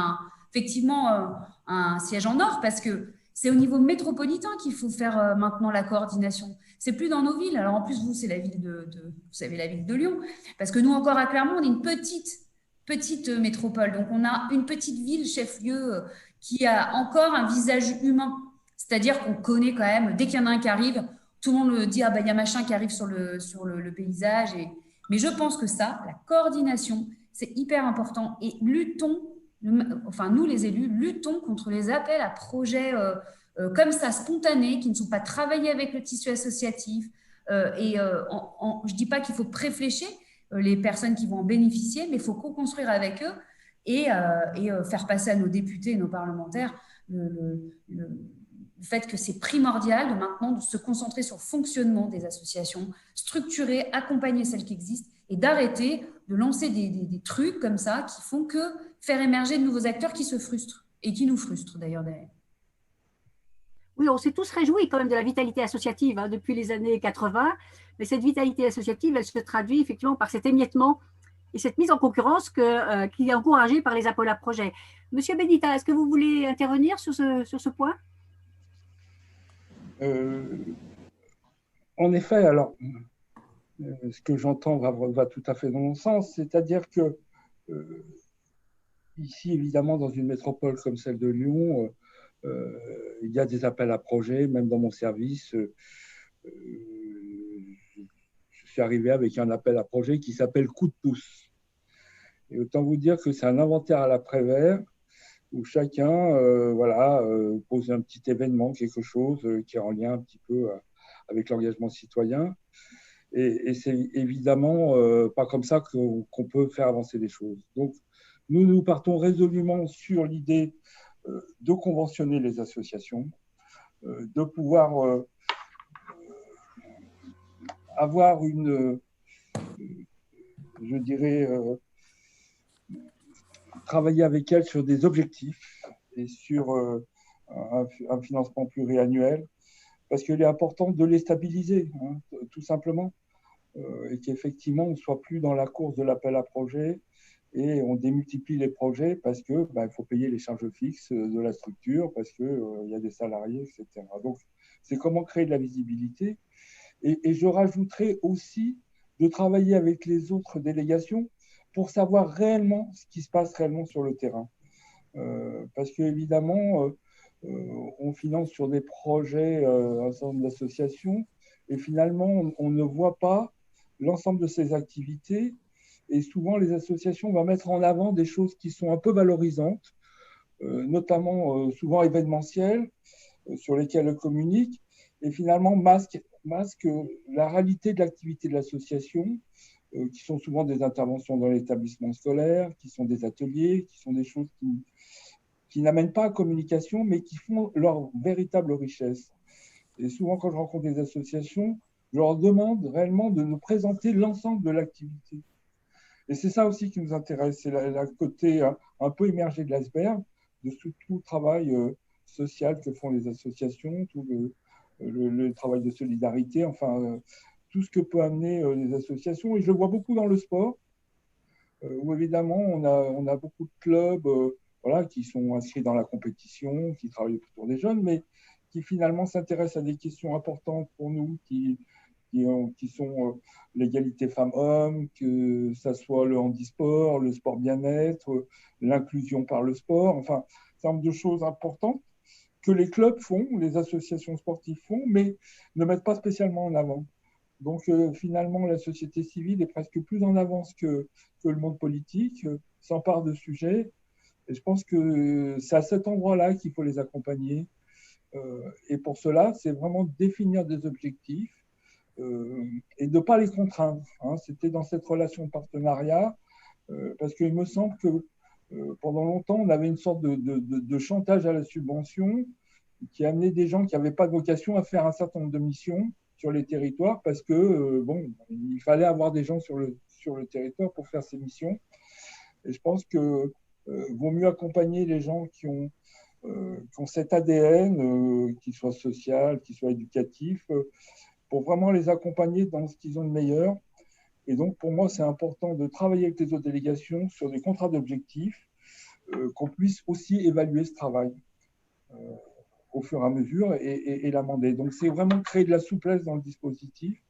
effectivement un siège en or, parce que c'est au niveau métropolitain qu'il faut faire maintenant la coordination. C'est plus dans nos villes. Alors, en plus, vous, c'est la ville vous savez, la ville de Lyon. Parce que nous, encore à Clermont, on est une petite métropole. Donc, on a une petite ville, chef-lieu, qui a encore un visage humain. C'est-à-dire qu'on connaît quand même, dès qu'il y en a un qui arrive, tout le monde dit, il y a machin qui arrive sur le paysage. Mais je pense que ça, la coordination, c'est hyper important. Et nous, les élus, luttons contre les appels à projets comme ça, spontanés, qui ne sont pas travaillés avec le tissu associatif. Je ne dis pas qu'il faut préflécher les personnes qui vont en bénéficier, mais il faut co-construire avec eux et faire passer à nos députés et nos parlementaires le fait que c'est primordial de maintenant de se concentrer sur le fonctionnement des associations, structurer, accompagner celles qui existent et d'arrêter de lancer des trucs comme ça qui font que faire émerger de nouveaux acteurs qui se frustrent et qui nous frustrent d'ailleurs derrière. Oui, on s'est tous réjouis quand même de la vitalité associative hein, depuis les années 80, mais cette vitalité associative, elle se traduit effectivement par cet émiettement et cette mise en concurrence qui est encouragée par les appels à projets. Monsieur Benita, est-ce que vous voulez intervenir sur ce point? En effet, alors, ce que j'entends va tout à fait dans mon sens, c'est-à-dire que ici, évidemment, dans une métropole comme celle de Lyon, il y a des appels à projets, même dans mon service. Je suis arrivé avec un appel à projet qui s'appelle Coup de pouce. Et autant vous dire que c'est un inventaire à l'après-vert où chacun pose un petit événement, quelque chose qui est en lien un petit peu avec l'engagement citoyen. Et c'est évidemment pas comme ça qu'on peut faire avancer les choses. Donc, nous partons résolument sur l'idée de conventionner les associations, de pouvoir avoir je dirais, travailler avec elles sur des objectifs et sur un financement pluriannuel, parce qu'il est important de les stabiliser, hein, tout simplement, et qu'effectivement, on ne soit plus dans la course de l'appel à projet et on démultiplie les projets parce que il faut payer les charges fixes de la structure, parce qu'il y a des salariés, etc. Donc, c'est comment créer de la visibilité. Et je rajouterais aussi de travailler avec les autres délégations pour savoir réellement ce qui se passe réellement sur le terrain. Parce qu'évidemment, on finance sur des projets un certain nombre d'associations et finalement, on ne voit pas l'ensemble de ces activités. Et souvent, les associations vont mettre en avant des choses qui sont un peu valorisantes, notamment souvent événementielles, sur lesquelles elles communiquent, et finalement masquent la réalité de l'activité de l'association, qui sont souvent des interventions dans l'établissement scolaire, qui sont des ateliers, qui sont des choses qui n'amènent pas à communication, mais qui font leur véritable richesse. Et souvent, quand je rencontre des associations, je leur demande réellement de nous présenter l'ensemble de l'activité. Et c'est ça aussi qui nous intéresse, c'est la côté un peu émergé de l'iceberg, de tout le travail social que font les associations, tout le travail de solidarité, enfin, tout ce que peut amener les associations. Et je le vois beaucoup dans le sport, où évidemment, on a beaucoup de clubs qui sont inscrits dans la compétition, qui travaillent autour des jeunes, mais qui finalement s'intéressent à des questions importantes pour nous, qui sont l'égalité femmes-hommes, que ça soit le handisport, le sport bien-être, l'inclusion par le sport, enfin, un certain nombre de choses importantes que les clubs font, les associations sportives font, mais ne mettent pas spécialement en avant. Donc finalement, la société civile est presque plus en avance que le monde politique, s'empare de sujets, et je pense que c'est à cet endroit-là qu'il faut les accompagner. Et pour cela, c'est vraiment définir des objectifs, et de ne pas les contraindre. Hein. C'était dans cette relation de partenariat, parce qu'il me semble que pendant longtemps, on avait une sorte de chantage à la subvention qui amenait des gens qui n'avaient pas de vocation à faire un certain nombre de missions sur les territoires, parce que il fallait avoir des gens sur le territoire pour faire ces missions. Et je pense que vaut mieux accompagner les gens qui ont cet ADN, qui soit social, qui soit éducatif, pour vraiment les accompagner dans ce qu'ils ont de meilleur. Et donc, pour moi, c'est important de travailler avec les autres délégations sur des contrats d'objectifs, qu'on puisse aussi évaluer ce travail au fur et à mesure et l'amender. Donc, c'est vraiment créer de la souplesse dans le dispositif.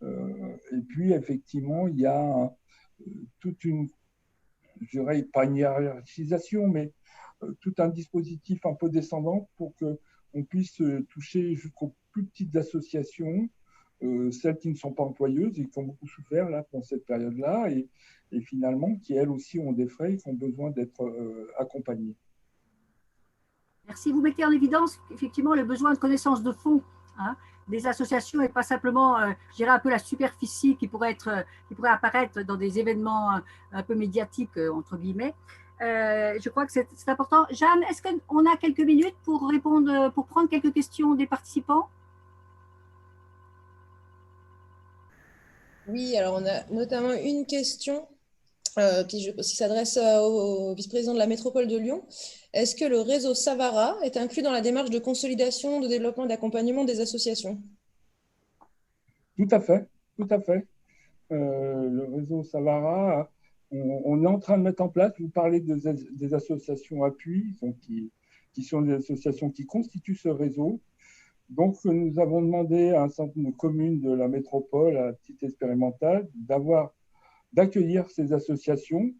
Et puis, effectivement, il y a toute une, je dirais, pas une hiérarchisation, mais tout un dispositif un peu descendant pour qu'on puisse toucher jusqu'aux plus petites associations, celles qui ne sont pas employeuses et qui ont beaucoup souffert là, pendant cette période-là, et finalement qui, elles aussi, ont des frais et qui ont besoin d'être accompagnées. Merci. Vous mettez en évidence effectivement le besoin de connaissance de fond des associations et pas simplement, je dirais, un peu la superficie qui pourrait apparaître dans des événements un peu médiatiques, entre guillemets. Je crois que c'est important. Jeanne, est-ce qu'on a quelques minutes pour prendre quelques questions des participants? Oui, alors on a notamment une question qui s'adresse au vice-président de la métropole de Lyon. Est-ce que le réseau Savara est inclus dans la démarche de consolidation, de développement et d'accompagnement des associations? Tout à fait, tout à fait. Le réseau Savara, on est en train de mettre en place, vous parlez des associations appui, donc qui sont des associations qui constituent ce réseau. Donc, nous avons demandé à un certain nombre de communes de la métropole, à titre expérimental, d'accueillir ces associations.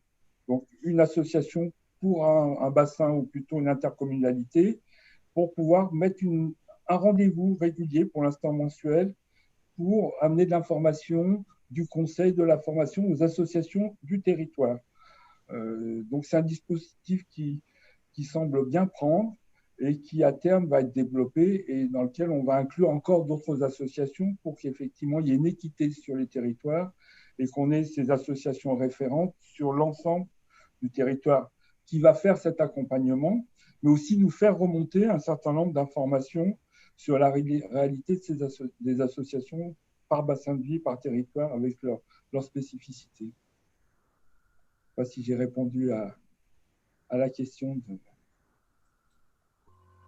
Donc, une association pour un bassin ou plutôt une intercommunalité, pour pouvoir mettre un rendez-vous régulier, pour l'instant mensuel, pour amener de l'information, du conseil, de la formation aux associations du territoire. Donc, c'est un dispositif qui semble bien prendre et qui, à terme, va être développé et dans lequel on va inclure encore d'autres associations pour qu'effectivement, il y ait une équité sur les territoires et qu'on ait ces associations référentes sur l'ensemble du territoire qui va faire cet accompagnement, mais aussi nous faire remonter un certain nombre d'informations sur la réalité des associations par bassin de vie, par territoire, avec leur spécificité. Je ne sais pas si j'ai répondu à la question.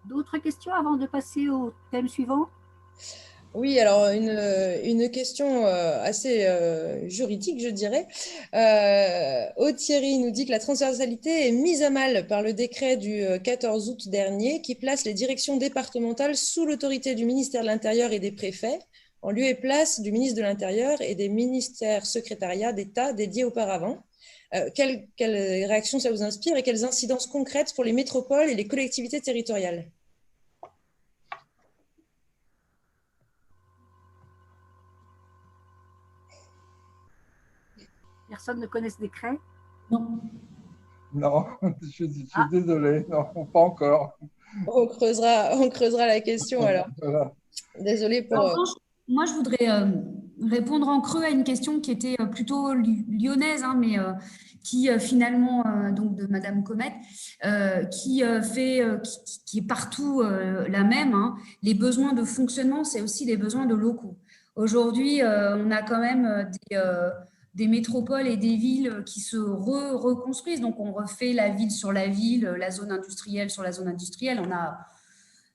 D'autres questions avant de passer au thème suivant? Oui, alors une question assez juridique, je dirais. Aude Thierry nous dit que la transversalité est mise à mal par le décret du 14 août dernier qui place les directions départementales sous l'autorité du ministère de l'Intérieur et des préfets, en lieu et place du ministre de l'Intérieur et des ministères secrétariats d'État dédiés auparavant. Quelle réaction ça vous inspire et quelles incidences concrètes pour les métropoles et les collectivités territoriales? Personne ne connaît ce décret? Non. Non, je suis désolé, non, pas encore. On creusera la question alors. Voilà. Désolée pour… Moi, je voudrais répondre en creux à une question qui était plutôt lyonnaise, hein, mais qui finalement, donc de Madame Comet, qui est partout la même. Hein. Les besoins de fonctionnement, c'est aussi les besoins de locaux. Aujourd'hui, on a quand même des métropoles et des villes qui se reconstruisent. Donc, on refait la ville sur la ville, la zone industrielle sur la zone industrielle. On a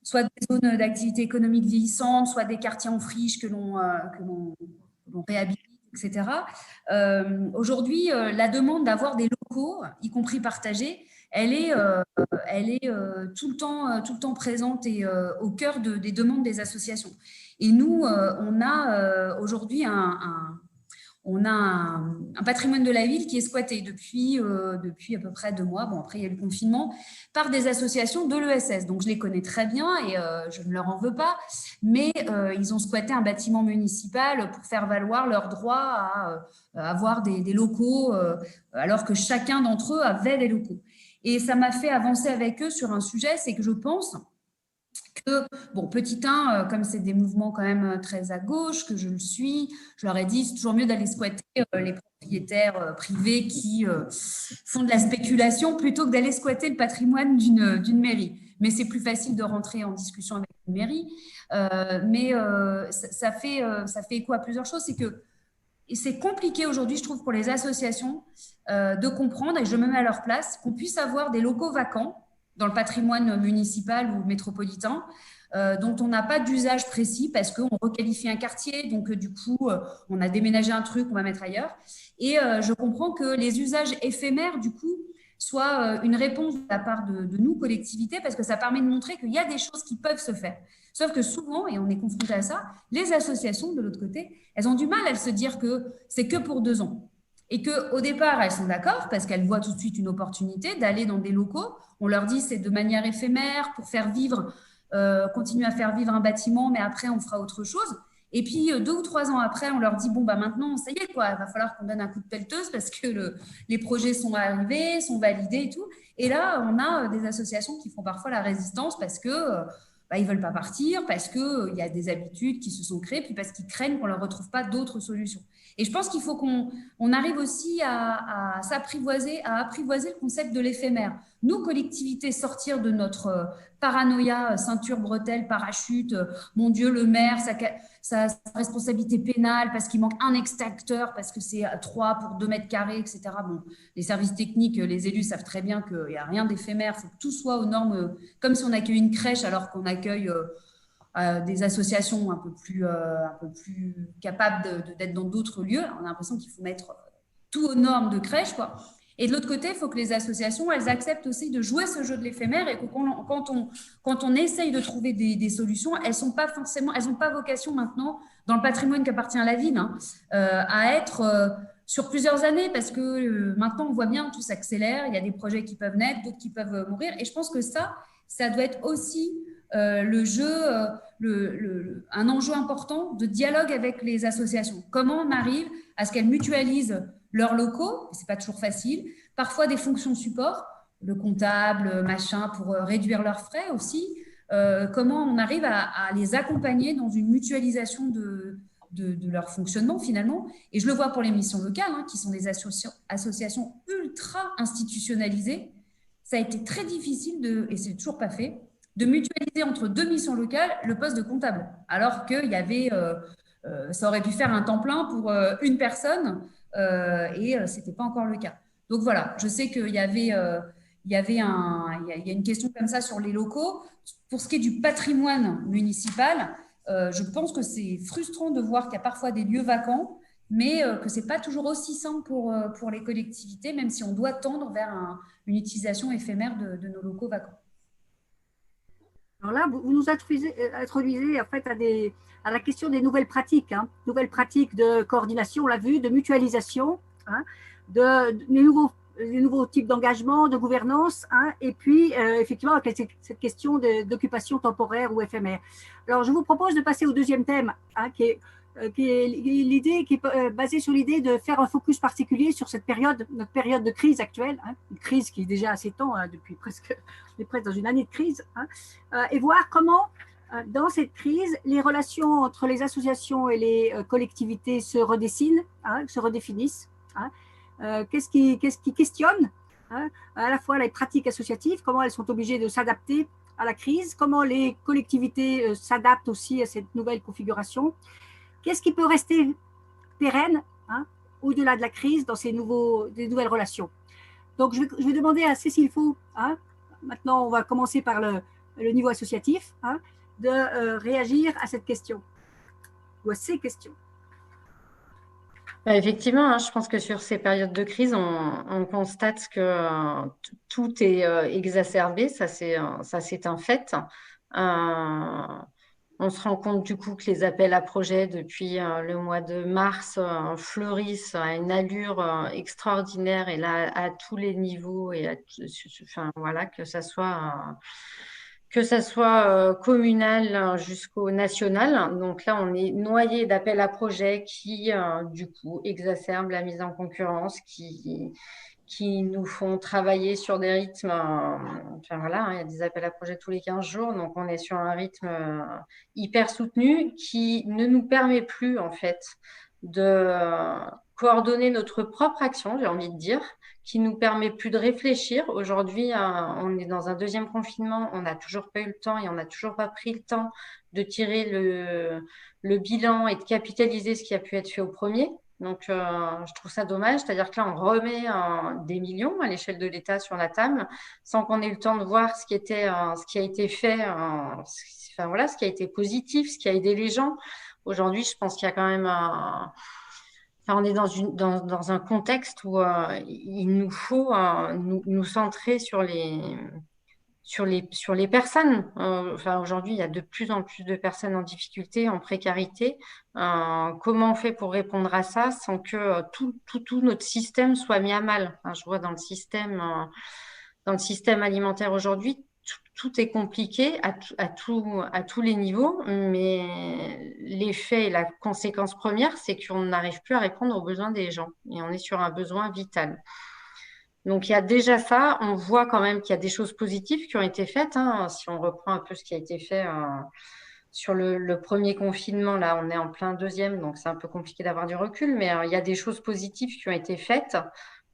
soit des zones d'activité économique vieillissantes, soit des quartiers en friche que l'on réhabilite, etc. Aujourd'hui, la demande d'avoir des locaux, y compris partagés, elle est tout le temps présente et au cœur des demandes des associations. Et nous, on a aujourd'hui on a un patrimoine de la ville qui est squatté depuis à peu près 2 mois. Bon, après, il y a eu le confinement, par des associations de l'ESS. Donc, je les connais très bien et je ne leur en veux pas. Mais ils ont squatté un bâtiment municipal pour faire valoir leur droit à avoir des locaux, alors que chacun d'entre eux avait des locaux. Et ça m'a fait avancer avec eux sur un sujet, c'est que je pense que, bon, petit 1, comme c'est des mouvements quand même très à gauche, que je le suis, je leur ai dit, c'est toujours mieux d'aller squatter les propriétaires privés qui font de la spéculation plutôt que d'aller squatter le patrimoine d'une mairie. Mais c'est plus facile de rentrer en discussion avec une mairie. Mais ça fait écho à plusieurs choses. C'est que c'est compliqué aujourd'hui, je trouve, pour les associations de comprendre, et je me mets à leur place, qu'on puisse avoir des locaux vacants dans le patrimoine municipal ou métropolitain, dont on n'a pas d'usage précis parce qu'on requalifie un quartier, donc du coup, on a déménagé un truc, on va mettre ailleurs. Et je comprends que les usages éphémères, du coup, soient une réponse de la part de nous, collectivités, parce que ça permet de montrer qu'il y a des choses qui peuvent se faire. Sauf que souvent, et on est confronté à ça, les associations, de l'autre côté, elles ont du mal à se dire que c'est que pour 2 ans. Et qu'au départ, elles sont d'accord parce qu'elles voient tout de suite une opportunité d'aller dans des locaux. On leur dit c'est de manière éphémère pour faire vivre, continuer à faire vivre un bâtiment, mais après, on fera autre chose. Et puis, 2 ou 3 ans après, on leur dit bon, bah maintenant, ça y est, quoi, il va falloir qu'on donne un coup de pelleteuse parce que les projets sont arrivés, sont validés et tout. Et là, on a des associations qui font parfois la résistance parce que ils ne veulent pas partir, parce qu'il y a des habitudes qui se sont créées, puis parce qu'ils craignent qu'on ne leur retrouve pas d'autres solutions. Et je pense qu'il faut qu'on arrive aussi à apprivoiser le concept de l'éphémère. Nous, collectivités, sortir de notre paranoïa, ceinture, bretelle, parachute, mon Dieu, le maire, sa responsabilité pénale parce qu'il manque un extincteur, parce que c'est 3 pour 2 mètres carrés, etc. Bon, les services techniques, les élus savent très bien qu'il n'y a rien d'éphémère, il faut que tout soit aux normes, comme si on accueille une crèche alors qu'on accueille des associations un peu plus capables d'être dans d'autres lieux. On a l'impression qu'il faut mettre tout aux normes de crèche, quoi. Et de l'autre côté, il faut que les associations, elles acceptent aussi de jouer ce jeu de l'éphémère et que quand on essaye de trouver des solutions, elles n'ont pas vocation maintenant, dans le patrimoine qu'appartient à la ville, hein, à être sur plusieurs années, parce que maintenant, on voit bien, tout s'accélère, il y a des projets qui peuvent naître, d'autres qui peuvent mourir. Et je pense que ça doit être aussi le jeu, un enjeu important de dialogue avec les associations. Comment on arrive à ce qu'elles mutualisent leurs locaux, c'est pas toujours facile, parfois des fonctions support, le comptable, machin, pour réduire leurs frais aussi. Comment on arrive à les accompagner dans une mutualisation de leur fonctionnement finalement. Et je le vois pour les missions locales, hein, qui sont des associations ultra institutionnalisées. Ça a été très difficile, et c'est toujours pas fait, de mutualiser entre 2 missions locales le poste de comptable, alors qu'il y avait, ça aurait pu faire un temps plein pour une personne, et ce n'était pas encore le cas. Donc voilà, je sais qu'il y avait, il y a une question comme ça sur les locaux. Pour ce qui est du patrimoine municipal, je pense que c'est frustrant de voir qu'il y a parfois des lieux vacants, mais que ce n'est pas toujours aussi simple pour les collectivités, même si on doit tendre vers une utilisation éphémère de nos locaux vacants. Alors là, vous nous introduisez en fait à la question des nouvelles pratiques, hein, nouvelles pratiques de coordination, on l'a vu, de mutualisation, hein, les nouveaux types d'engagement, de gouvernance, hein, et puis effectivement cette question d'occupation temporaire ou éphémère. Alors je vous propose de passer au deuxième thème, hein, qui est basée sur l'idée de faire un focus particulier sur notre période de crise actuelle, hein, une crise qui est déjà assez temps, hein, depuis on est presque dans une année de crise, hein, et voir comment, dans cette crise, les relations entre les associations et les collectivités se redessinent, hein, se redéfinissent. Hein. Qu'est-ce qui questionne, hein, à la fois les pratiques associatives, comment elles sont obligées de s'adapter à la crise, comment les collectivités s'adaptent aussi à cette nouvelle configuration. Qu'est-ce qui peut rester pérenne, hein, au-delà de la crise dans des nouvelles relations. Donc, je vais demander à Cécile Faux, hein, maintenant on va commencer par le niveau associatif, hein, de réagir à cette question, ou à ces questions. Effectivement, hein, je pense que sur ces périodes de crise, on constate que tout est exacerbé, ça c'est un fait. On se rend compte du coup que les appels à projets depuis le mois de mars fleurissent à une allure extraordinaire, et là à tous les niveaux, et voilà, que ça soit communal jusqu'au national. Donc là, on est noyé d'appels à projets qui, du coup, exacerbent la mise en concurrence, qui nous font travailler sur des rythmes, voilà, hein, il y a des appels à projets tous les 15 jours, donc on est sur un rythme hyper soutenu qui ne nous permet plus, en fait, de coordonner notre propre action, j'ai envie de dire, qui nous permet plus de réfléchir. Aujourd'hui, on est dans un deuxième confinement, on n'a toujours pas eu le temps et on n'a toujours pas pris le temps de tirer le bilan et de capitaliser ce qui a pu être fait au premier. Donc, je trouve ça dommage. C'est-à-dire que là, on remet des millions à l'échelle de l'État sur la table sans qu'on ait eu le temps de voir ce qui a été fait, voilà, ce qui a été positif, ce qui a aidé les gens. Aujourd'hui, je pense qu'il y a quand même on est dans un contexte où il nous faut nous centrer sur les personnes. Aujourd'hui, il y a de plus en plus de personnes en difficulté, en précarité. Comment on fait pour répondre à ça sans que tout notre système soit mis à mal? Je vois dans le système alimentaire aujourd'hui, tout est compliqué à tous les niveaux, mais l'effet et la conséquence première, c'est qu'on n'arrive plus à répondre aux besoins des gens, et on est sur un besoin vital. Donc, il y a déjà ça. On voit quand même qu'il y a des choses positives qui ont été faites, hein. Si on reprend un peu ce qui a été fait sur le premier confinement, là, on est en plein deuxième, donc c'est un peu compliqué d'avoir du recul, mais il y a des choses positives qui ont été faites.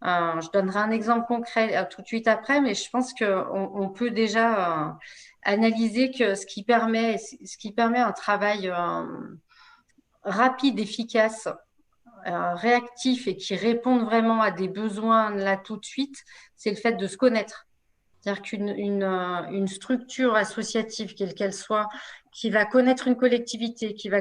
Je donnerai un exemple concret tout de suite après, mais je pense qu'on peut déjà analyser que ce qui permet un travail rapide, efficace, réactif et qui répondent vraiment à des besoins là tout de suite, c'est le fait de se connaître. C'est-à-dire qu'une structure associative, quelle qu'elle soit, qui va connaître une collectivité, qui va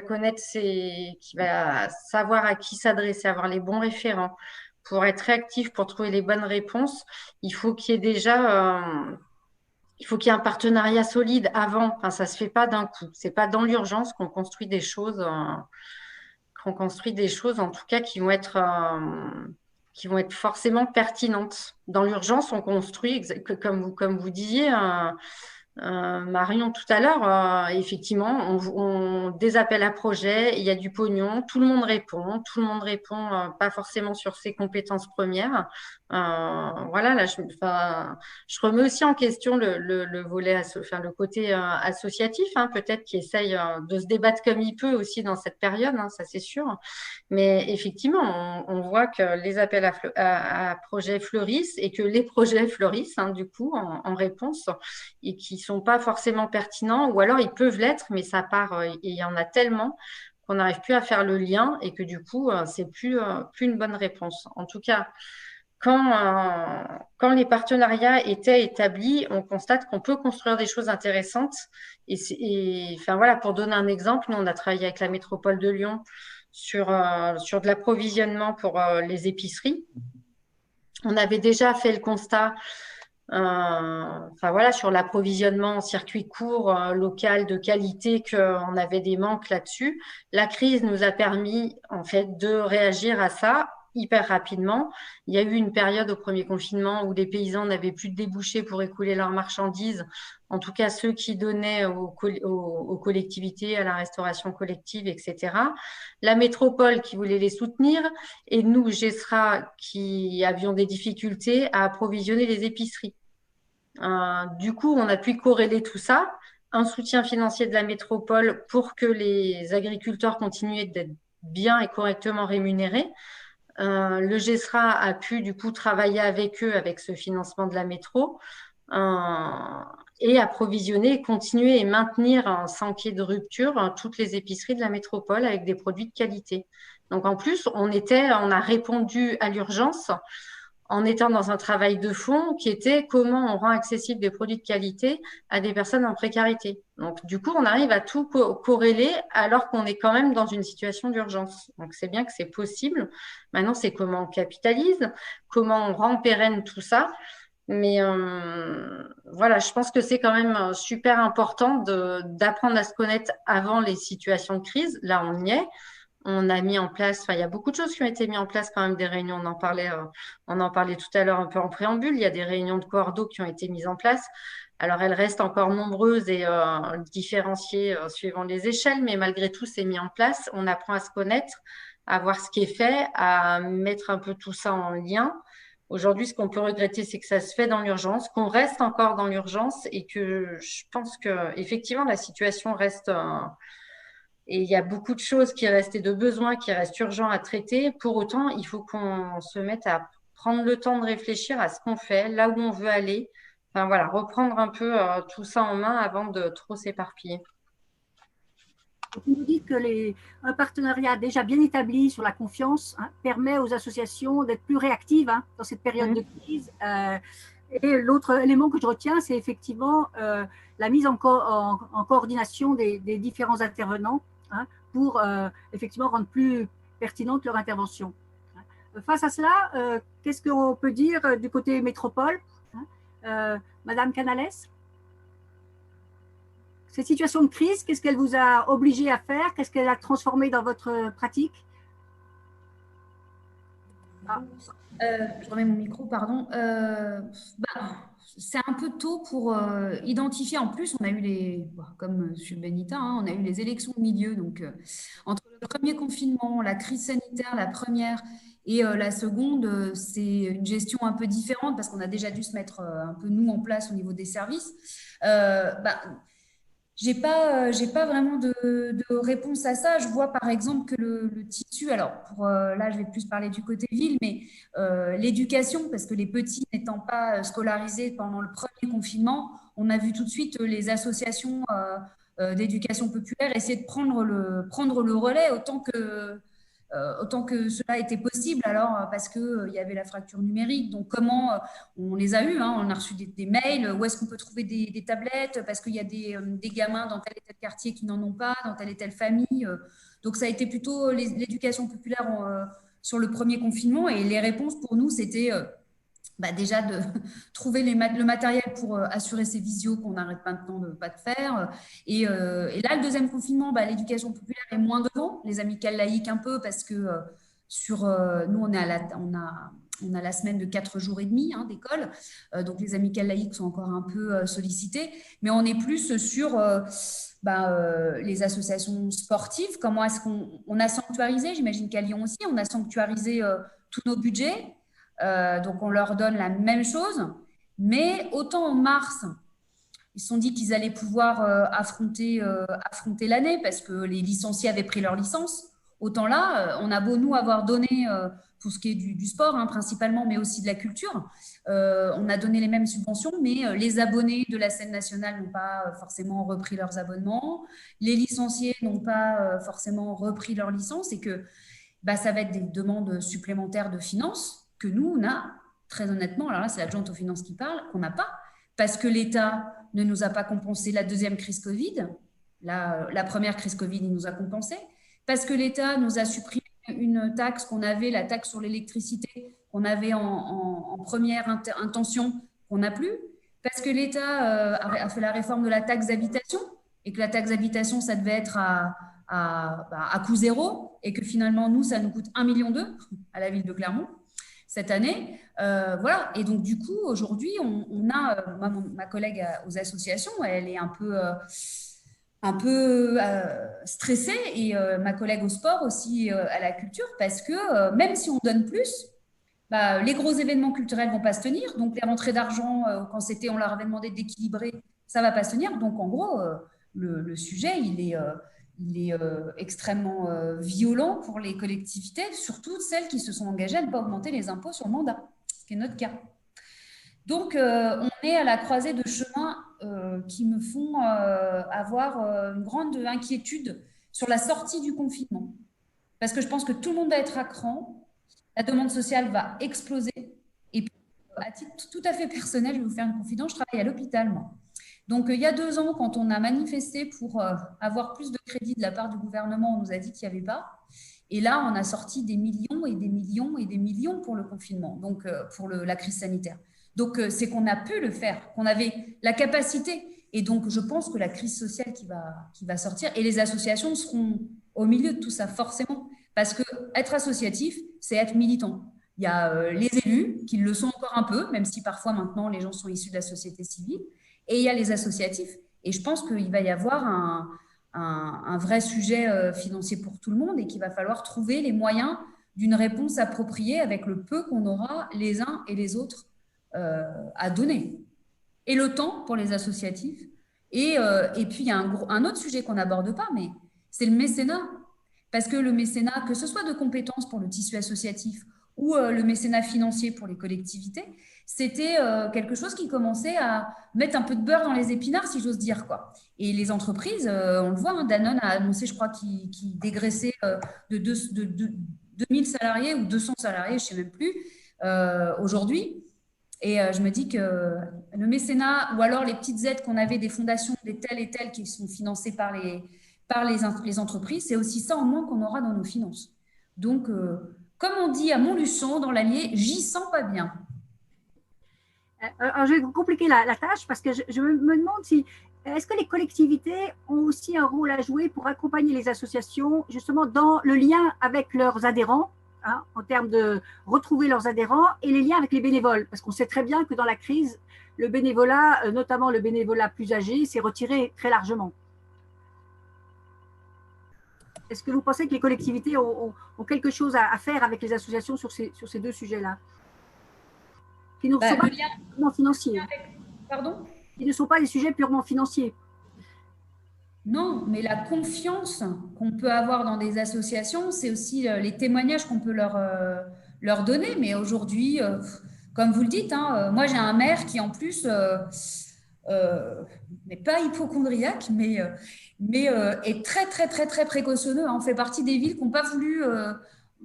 savoir à qui s'adresser, avoir les bons référents, pour être réactif, pour trouver les bonnes réponses, il faut qu'il y ait déjà il faut qu'il y ait un partenariat solide avant. Enfin, ça se fait pas d'un coup. C'est pas dans l'urgence qu'on construit des choses, en tout cas qui vont être forcément pertinentes. Dans l'urgence, on construit, comme vous disiez, Marion tout à l'heure, effectivement, des appels à projets, il y a du pognon, tout le monde répond, pas forcément sur ses compétences premières. Voilà, là, je remets aussi en question le volet, le côté associatif, hein, peut-être qui essaye de se débattre comme il peut aussi dans cette période, hein, ça c'est sûr. Mais effectivement, on voit que les appels à projets fleurissent et que les projets fleurissent, hein, du coup, en réponse, et qui ne sont pas forcément pertinents, ou alors ils peuvent l'être, mais ça part, et il y en a tellement qu'on n'arrive plus à faire le lien et que du coup, c'est plus une bonne réponse. En tout cas, quand les partenariats étaient établis, on constate qu'on peut construire des choses intéressantes. Enfin, voilà, pour donner un exemple, nous, on a travaillé avec la métropole de Lyon sur de l'approvisionnement pour les épiceries. On avait déjà fait le constat sur l'approvisionnement en circuit court, local, de qualité, qu'on avait des manques là-dessus. La crise nous a permis, en fait, de réagir à ça hyper rapidement. Il y a eu une période au premier confinement où les paysans n'avaient plus de débouchés pour écouler leurs marchandises, en tout cas ceux qui donnaient aux collectivités, à la restauration collective, etc. La métropole qui voulait les soutenir et nous, GESRA, qui avions des difficultés à approvisionner les épiceries. Du coup, on a pu corréler tout ça, un soutien financier de la métropole pour que les agriculteurs continuent d'être bien et correctement rémunérés. Le GESRA a pu du coup travailler avec eux avec ce financement de la métro et approvisionner et continuer et maintenir sans qu'il y ait de rupture toutes les épiceries de la métropole avec des produits de qualité. Donc en plus, on a répondu à l'urgence en étant dans un travail de fond qui était comment on rend accessible des produits de qualité à des personnes en précarité. Donc, du coup, on arrive à tout corréler alors qu'on est quand même dans une situation d'urgence. Donc, c'est bien que c'est possible. Maintenant, c'est comment on capitalise, comment on rend pérenne tout ça. Mais voilà, je pense que c'est quand même super important d'apprendre à se connaître avant les situations de crise. Là, on y est. On a mis en place, il y a beaucoup de choses qui ont été mises en place quand même, des réunions, on en parlait tout à l'heure un peu en préambule, il y a des réunions de coordo qui ont été mises en place. Alors, elles restent encore nombreuses et différenciées suivant les échelles, mais malgré tout, c'est mis en place. On apprend à se connaître, à voir ce qui est fait, à mettre un peu tout ça en lien. Aujourd'hui, ce qu'on peut regretter, c'est que ça se fait dans l'urgence, qu'on reste encore dans l'urgence et que je pense qu'effectivement, la situation reste... Et il y a beaucoup de choses qui restent et de besoins qui restent urgents à traiter. Pour autant, il faut qu'on se mette à prendre le temps de réfléchir à ce qu'on fait, là où on veut aller. Enfin voilà, reprendre un peu tout ça en main avant de trop s'éparpiller. Vous nous dites que un partenariat déjà bien établi sur la confiance permet aux associations d'être plus réactives dans cette période de crise. Et l'autre élément que je retiens, c'est effectivement la mise en coordination des différents intervenants pour effectivement rendre plus pertinente leur intervention. Face à cela, qu'est-ce qu'on peut dire du côté métropole, Madame Canales? Cette situation de crise, qu'est-ce qu'elle vous a obligé à faire? Qu'est-ce qu'elle a transformé dans votre pratique? Je remets mon micro, pardon. C'est un peu tôt pour identifier. En plus, on a eu comme M. Benita, on a eu les élections de milieu. Donc, entre le premier confinement, la crise sanitaire, la première, et la seconde, c'est une gestion un peu différente parce qu'on a déjà dû se mettre un peu nous en place au niveau des services. J'ai pas vraiment de réponse à ça. Je vois par exemple que le tissu, alors là je vais plus parler du côté ville, mais l'éducation, parce que les petits n'étant pas scolarisés pendant le premier confinement, on a vu tout de suite les associations d'éducation populaire, essayer de prendre le relais autant que cela était possible, alors parce qu'il y avait la fracture numérique. Donc, comment on les a eus, hein, on a reçu des mails, où est-ce qu'on peut trouver des tablettes, parce qu'il y a des gamins dans tel et tel quartier qui n'en ont pas, dans telle et telle famille. Donc, ça a été plutôt l'éducation populaire sur le premier confinement, et les réponses pour nous, c'était déjà de trouver le matériel pour assurer ces visios qu'on n'arrête maintenant de pas de faire. Et là, le deuxième confinement, l'éducation populaire est moins devant, les amicales laïques un peu, parce que nous, on a la semaine de 4 jours et demi d'école, donc les amicales laïques sont encore un peu sollicitées, mais on est plus sur les associations sportives. Comment est-ce qu'on a sanctuarisé, j'imagine qu'à Lyon aussi, on a sanctuarisé tous nos budgets. Donc, on leur donne la même chose, mais autant en mars, ils se sont dit qu'ils allaient pouvoir affronter l'année parce que les licenciés avaient pris leur licence. Autant là, on a beau nous avoir donné, pour ce qui est du sport principalement, mais aussi de la culture, on a donné les mêmes subventions, mais les abonnés de la scène nationale n'ont pas forcément repris leurs abonnements, les licenciés n'ont pas forcément repris leur licence, et que ça va être des demandes supplémentaires de finances que nous, on a, très honnêtement, alors là, c'est l'adjointe aux finances qui parle, qu'on n'a pas, parce que l'État ne nous a pas compensé la deuxième crise Covid. La première crise Covid, il nous a compensé, parce que l'État nous a supprimé une taxe qu'on avait, la taxe sur l'électricité, qu'on avait en première intention, qu'on n'a plus, parce que l'État a fait la réforme de la taxe d'habitation, et que la taxe d'habitation, ça devait être à coût zéro, et que finalement, nous, ça nous coûte 1,2 million à la ville de Clermont cette année. Voilà. Et donc, du coup, aujourd'hui, on a ma collègue aux associations, elle est un peu stressée, et ma collègue au sport aussi, à la culture, parce que même si on donne plus, les gros événements culturels ne vont pas se tenir. Donc, les rentrées d'argent, quand on leur avait demandé d'équilibrer, ça ne va pas se tenir. Donc, en gros, le sujet, il est extrêmement violent pour les collectivités, surtout celles qui se sont engagées à ne pas augmenter les impôts sur mandat, ce qui est notre cas. Donc, on est à la croisée de chemins qui me font avoir une grande inquiétude sur la sortie du confinement. Parce que je pense que tout le monde va être à cran, la demande sociale va exploser. Et puis, à titre tout à fait personnel, je vais vous faire une confidence, je travaille à l'hôpital, moi. Donc, il y a 2 ans, quand on a manifesté pour avoir plus de crédits de la part du gouvernement, on nous a dit qu'il n'y avait pas. Et là, on a sorti des millions et des millions et des millions pour le confinement, donc pour la crise sanitaire. Donc, c'est qu'on a pu le faire, qu'on avait la capacité. Et donc, je pense que la crise sociale qui va sortir, et les associations seront au milieu de tout ça, forcément. Parce qu'être associatif, c'est être militant. Il y a les élus qui le sont encore un peu, même si parfois maintenant les gens sont issus de la société civile. Et il y a les associatifs. Et je pense qu'il va y avoir un vrai sujet financier pour tout le monde, et qu'il va falloir trouver les moyens d'une réponse appropriée avec le peu qu'on aura les uns et les autres à donner. Et le temps pour les associatifs. Et puis, il y a un autre sujet qu'on n'aborde pas, mais c'est le mécénat. Parce que le mécénat, que ce soit de compétences pour le tissu associatif ou le mécénat financier pour les collectivités, c'était quelque chose qui commençait à mettre un peu de beurre dans les épinards, si j'ose dire, quoi. Et les entreprises, on le voit, Danone a annoncé, je crois, qu'il dégraissait de 2000 salariés ou 200 salariés, je ne sais même plus, aujourd'hui. Et je me dis que le mécénat, ou alors les petites aides qu'on avait des fondations, des telles et telles qui sont financées par les entreprises, c'est aussi ça en moins qu'on aura dans nos finances. Donc, comme on dit à Montluçon, dans l'Allier, j'y sens pas bien. Alors, je vais vous compliquer la tâche, parce que je me demande si est-ce que les collectivités ont aussi un rôle à jouer pour accompagner les associations justement dans le lien avec leurs adhérents, en termes de retrouver leurs adhérents, et les liens avec les bénévoles, parce qu'on sait très bien que dans la crise, le bénévolat, notamment le bénévolat plus âgé, s'est retiré très largement. Est-ce que vous pensez que les collectivités ont quelque chose à faire avec les associations sur ces 2 sujets-là, qui ne sont pas purement financiers? Pardon? Qui ne sont pas des sujets purement financiers. Non, mais la confiance qu'on peut avoir dans des associations, c'est aussi les témoignages qu'on peut leur donner. Mais aujourd'hui, comme vous le dites, moi j'ai un maire qui en plus mais pas hypochondriaque, mais est très, très, très, très précautionneux. On fait partie des villes qui n'ont pas voulu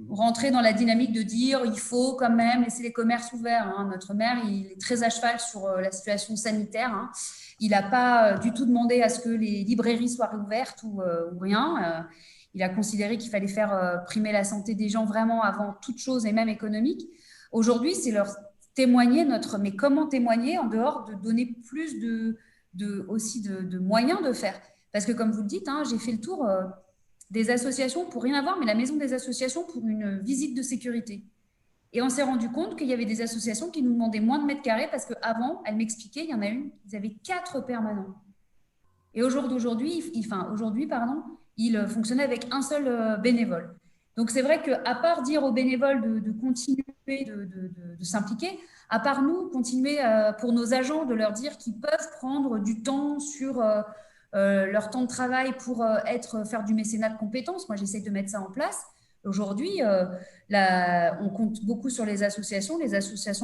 rentrer dans la dynamique de dire il faut quand même laisser les commerces ouverts. Notre maire, il est très à cheval sur la situation sanitaire. Il n'a pas du tout demandé à ce que les librairies soient réouvertes ou rien. Il a considéré qu'il fallait faire primer la santé des gens vraiment avant toute chose et même économique. Aujourd'hui, c'est leur témoigner mais comment témoigner en dehors de donner plus aussi de moyens de faire. Parce que comme vous le dites, j'ai fait le tour des associations pour rien avoir, mais la maison des associations pour une visite de sécurité. Et on s'est rendu compte qu'il y avait des associations qui nous demandaient moins de mètres carrés parce qu'avant, elles m'expliquaient, il y en a une, ils avaient 4 permanents. Et aujourd'hui, il fonctionnait avec un seul bénévole. Donc c'est vrai qu'à part dire aux bénévoles de continuer de s'impliquer, à part nous, continuer pour nos agents de leur dire qu'ils peuvent prendre du temps sur leur temps de travail pour faire du mécénat de compétences. Moi, j'essaie de mettre ça en place. Aujourd'hui, on compte beaucoup sur les associations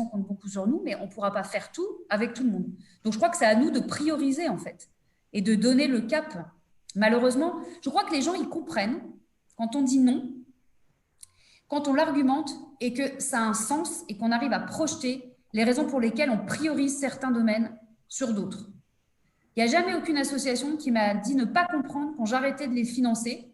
comptent beaucoup sur nous, mais on ne pourra pas faire tout avec tout le monde. Donc je crois que c'est à nous de prioriser en fait et de donner le cap. Malheureusement, je crois que les gens, ils comprennent quand on dit non, quand on l'argumente et que ça a un sens et qu'on arrive à projeter les raisons pour lesquelles on priorise certains domaines sur d'autres. Il n'y a jamais aucune association qui m'a dit ne pas comprendre quand j'arrêtais de les financer,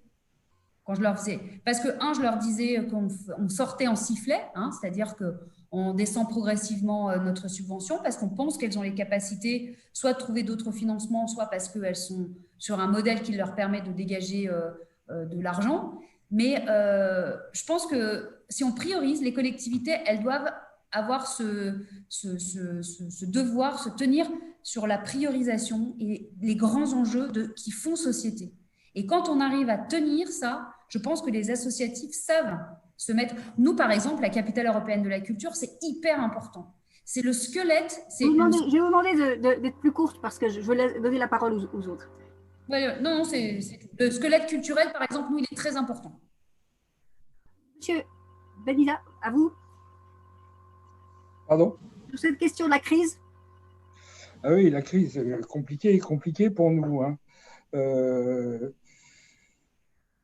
quand je leur faisais. Parce que, je leur disais qu'on sortait en sifflet, c'est-à-dire qu'on descend progressivement notre subvention parce qu'on pense qu'elles ont les capacités soit de trouver d'autres financements, soit parce qu'elles sont sur un modèle qui leur permet de dégager de l'argent. Mais je pense que si on priorise, les collectivités, elles doivent avoir ce devoir, se tenir sur la priorisation et les grands enjeux qui font société. Et quand on arrive à tenir ça, je pense que les associatifs savent se mettre… Nous, par exemple, la capitale européenne de la culture, c'est hyper important. C'est le squelette… Je vais vous demander d'être plus courte parce que je veux donner la parole aux autres. Ouais, non, c'est le squelette culturel, par exemple, nous, il est très important. Monsieur Benida, à vous. Pardon ? Sur cette question de la crise. Ah oui, la crise, compliquée pour nous.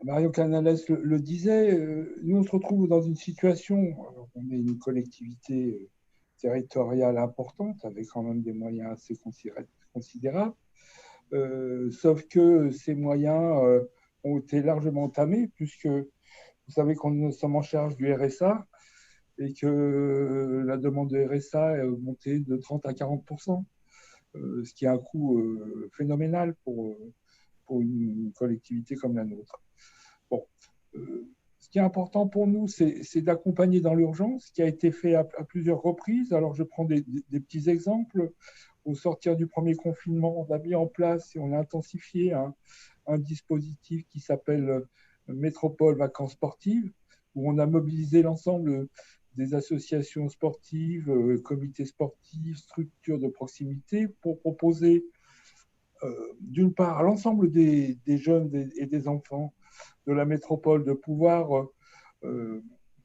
Mario Canales le disait, nous on se retrouve dans une situation, on est une collectivité territoriale importante avec quand même des moyens assez considérables, sauf que ces moyens ont été largement entamés puisque vous savez qu'on nous sommes en charge du RSA et que la demande de RSA est augmentée de 30 à 40%, ce qui est un coût phénoménal pour une collectivité comme la nôtre. Bon, ce qui est important pour nous, c'est d'accompagner dans l'urgence, ce qui a été fait à plusieurs reprises. Alors, je prends des petits exemples. Au sortir du premier confinement, on a mis en place et on a intensifié un dispositif qui s'appelle Métropole Vacances Sportives, où on a mobilisé l'ensemble des associations sportives, comités sportifs, structures de proximité pour proposer d'une part à l'ensemble des jeunes et des enfants de la métropole de pouvoir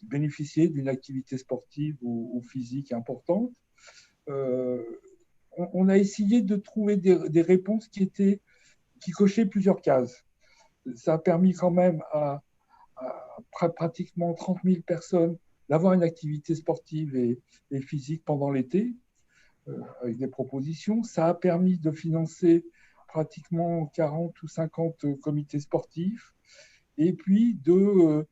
bénéficier d'une activité sportive ou physique importante. On a essayé de trouver des réponses qui cochaient plusieurs cases. Ça a permis quand même à pratiquement 30 000 personnes d'avoir une activité sportive et physique pendant l'été, avec des propositions. Ça a permis de financer pratiquement 40 ou 50 comités sportifs, et puis de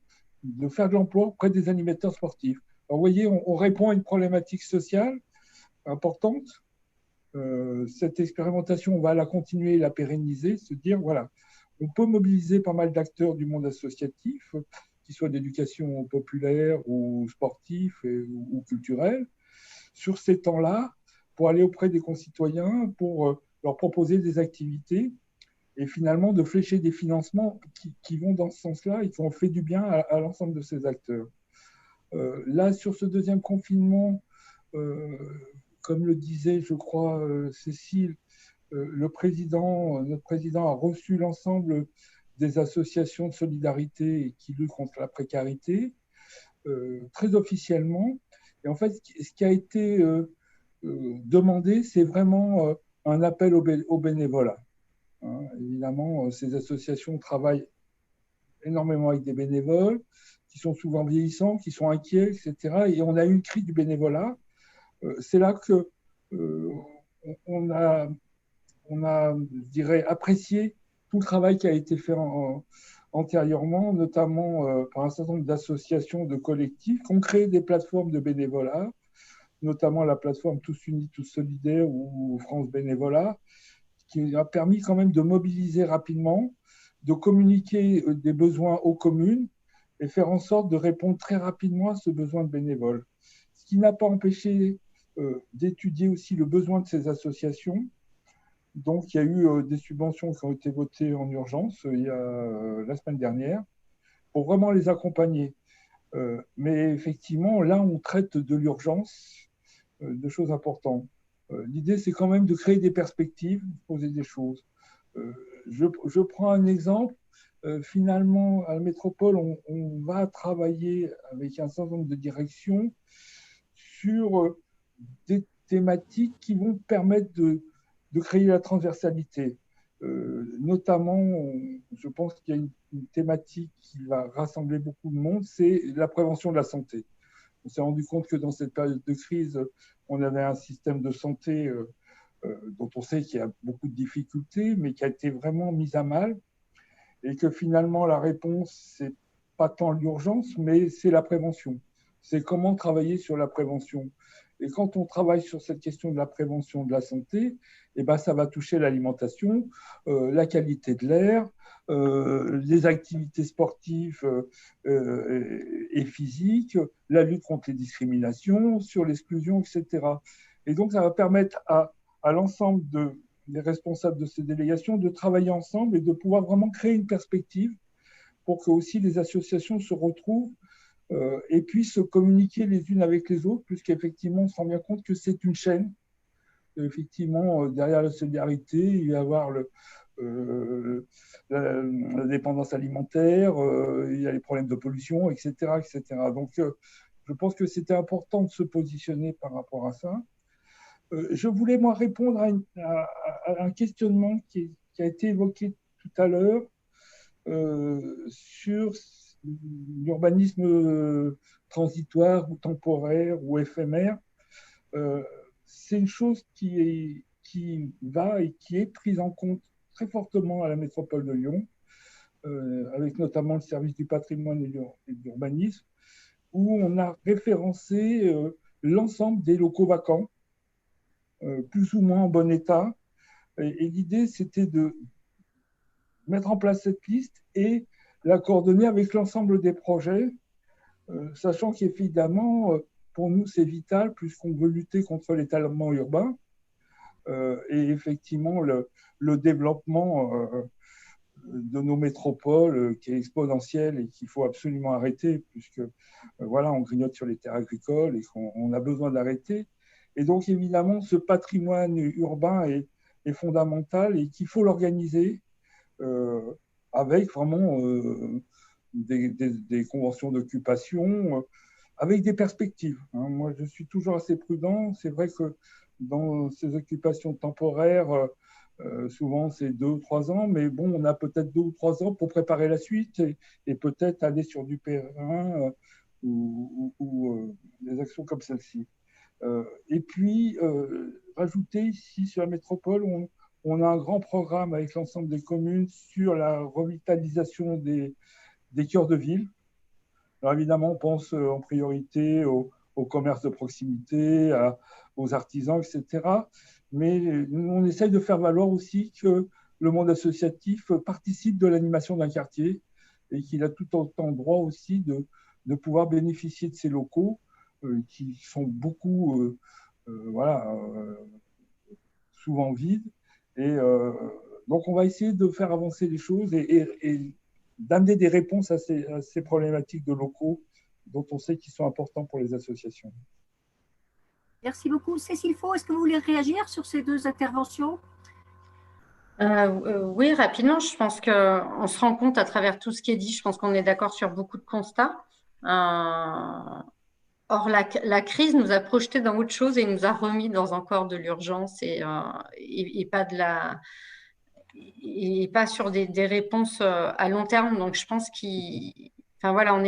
faire de l'emploi auprès des animateurs sportifs. Alors, vous voyez, on répond à une problématique sociale importante. Cette expérimentation, on va la continuer et la pérenniser, se dire, voilà, on peut mobiliser pas mal d'acteurs du monde associatif, qu'ils soient d'éducation populaire ou sportif ou culturel, sur ces temps-là, pour aller auprès des concitoyens, pour leur proposer des activités et finalement de flécher des financements qui vont dans ce sens-là et qui ont fait du bien à l'ensemble de ces acteurs. Là, sur ce deuxième confinement, comme le disait, je crois, Cécile, notre président a reçu l'ensemble des associations de solidarité qui luttent contre la précarité, très officiellement. Et en fait, ce qui a été demandé, c'est vraiment un appel au bénévolat. Hein. Évidemment, ces associations travaillent énormément avec des bénévoles qui sont souvent vieillissants, qui sont inquiets, etc. Et on a eu une crise du bénévolat. C'est là que on a, je dirais, apprécié tout le travail qui a été fait antérieurement, notamment par un certain nombre d'associations, de collectifs, qui ont créé des plateformes de bénévolat, notamment la plateforme Tous Unis, Tous Solidaires ou France Bénévolat, qui a permis quand même de mobiliser rapidement, de communiquer des besoins aux communes et faire en sorte de répondre très rapidement à ce besoin de bénévoles. Ce qui n'a pas empêché d'étudier aussi le besoin de ces associations. Donc, il y a eu des subventions qui ont été votées en urgence la semaine dernière pour vraiment les accompagner. Mais effectivement, là, on traite de l'urgence, de choses importantes. L'idée, c'est quand même de créer des perspectives, de poser des choses. Je prends un exemple. Finalement, à la métropole, on va travailler avec un certain nombre de directions sur des thématiques qui vont permettre de créer la transversalité. Notamment, je pense qu'il y a une thématique qui va rassembler beaucoup de monde, c'est la prévention de la santé. On s'est rendu compte que dans cette période de crise, on avait un système de santé dont on sait qu'il y a beaucoup de difficultés, mais qui a été vraiment mis à mal, et que finalement, la réponse, c'est pas tant l'urgence, mais c'est la prévention. C'est comment travailler sur la prévention. Et quand on travaille sur cette question de la prévention de la santé, eh ben, ça va toucher l'alimentation, la qualité de l'air, les activités sportives et physiques, la lutte contre les discriminations, sur l'exclusion, etc. Et donc, ça va permettre à l'ensemble des responsables de ces délégations de travailler ensemble et de pouvoir vraiment créer une perspective pour que aussi les associations se retrouvent et puissent communiquer les unes avec les autres, puisqu'effectivement, on se rend bien compte que c'est une chaîne. Effectivement, derrière la solidarité, il va y avoir la dépendance alimentaire, il y a les problèmes de pollution, etc. etc. Donc, je pense que c'était important de se positionner par rapport à ça. Je voulais, moi, répondre à un questionnement qui a été évoqué tout à l'heure sur l'urbanisme transitoire ou temporaire ou éphémère. C'est une chose qui va et qui est prise en compte très fortement à la métropole de Lyon, avec notamment le service du patrimoine et de l'urbanisme, où on a référencé l'ensemble des locaux vacants, plus ou moins en bon état. Et l'idée, c'était de mettre en place cette liste et la coordonner avec l'ensemble des projets, sachant qu'évidemment, pour nous, c'est vital puisqu'on veut lutter contre l'étalement urbain et effectivement le développement de nos métropoles qui est exponentiel et qu'il faut absolument arrêter puisque voilà, on grignote sur les terres agricoles et qu'on a besoin d'arrêter. Et donc, évidemment, ce patrimoine urbain est fondamental et qu'il faut l'organiser avec vraiment des conventions d'occupation, avec des perspectives. Hein. Moi, je suis toujours assez prudent. C'est vrai que dans ces occupations temporaires, souvent c'est 2 ou 3 ans, mais bon, on a peut-être 2 ou 3 ans pour préparer la suite et peut-être aller sur du terrain ou des actions comme celle-ci. Et puis, rajouter ici sur la métropole, on a un grand programme avec l'ensemble des communes sur la revitalisation des cœurs de ville. Alors évidemment, on pense en priorité au commerce de proximité, aux artisans, etc. Mais on essaye de faire valoir aussi que le monde associatif participe de l'animation d'un quartier et qu'il a tout autant droit aussi de pouvoir bénéficier de ces locaux qui sont beaucoup, souvent vides. Et donc, on va essayer de faire avancer les choses et d'amener des réponses à ces problématiques de locaux dont on sait qu'ils sont importants pour les associations. Merci beaucoup. Cécile Faux, est-ce que vous voulez réagir sur ces 2 interventions ? Oui, rapidement. Je pense qu'on se rend compte à travers tout ce qui est dit, je pense qu'on est d'accord sur beaucoup de constats. Or, la crise nous a projeté dans autre chose et nous a remis dans encore de l'urgence et pas pas sur des réponses à long terme. Donc, je pense enfin, voilà,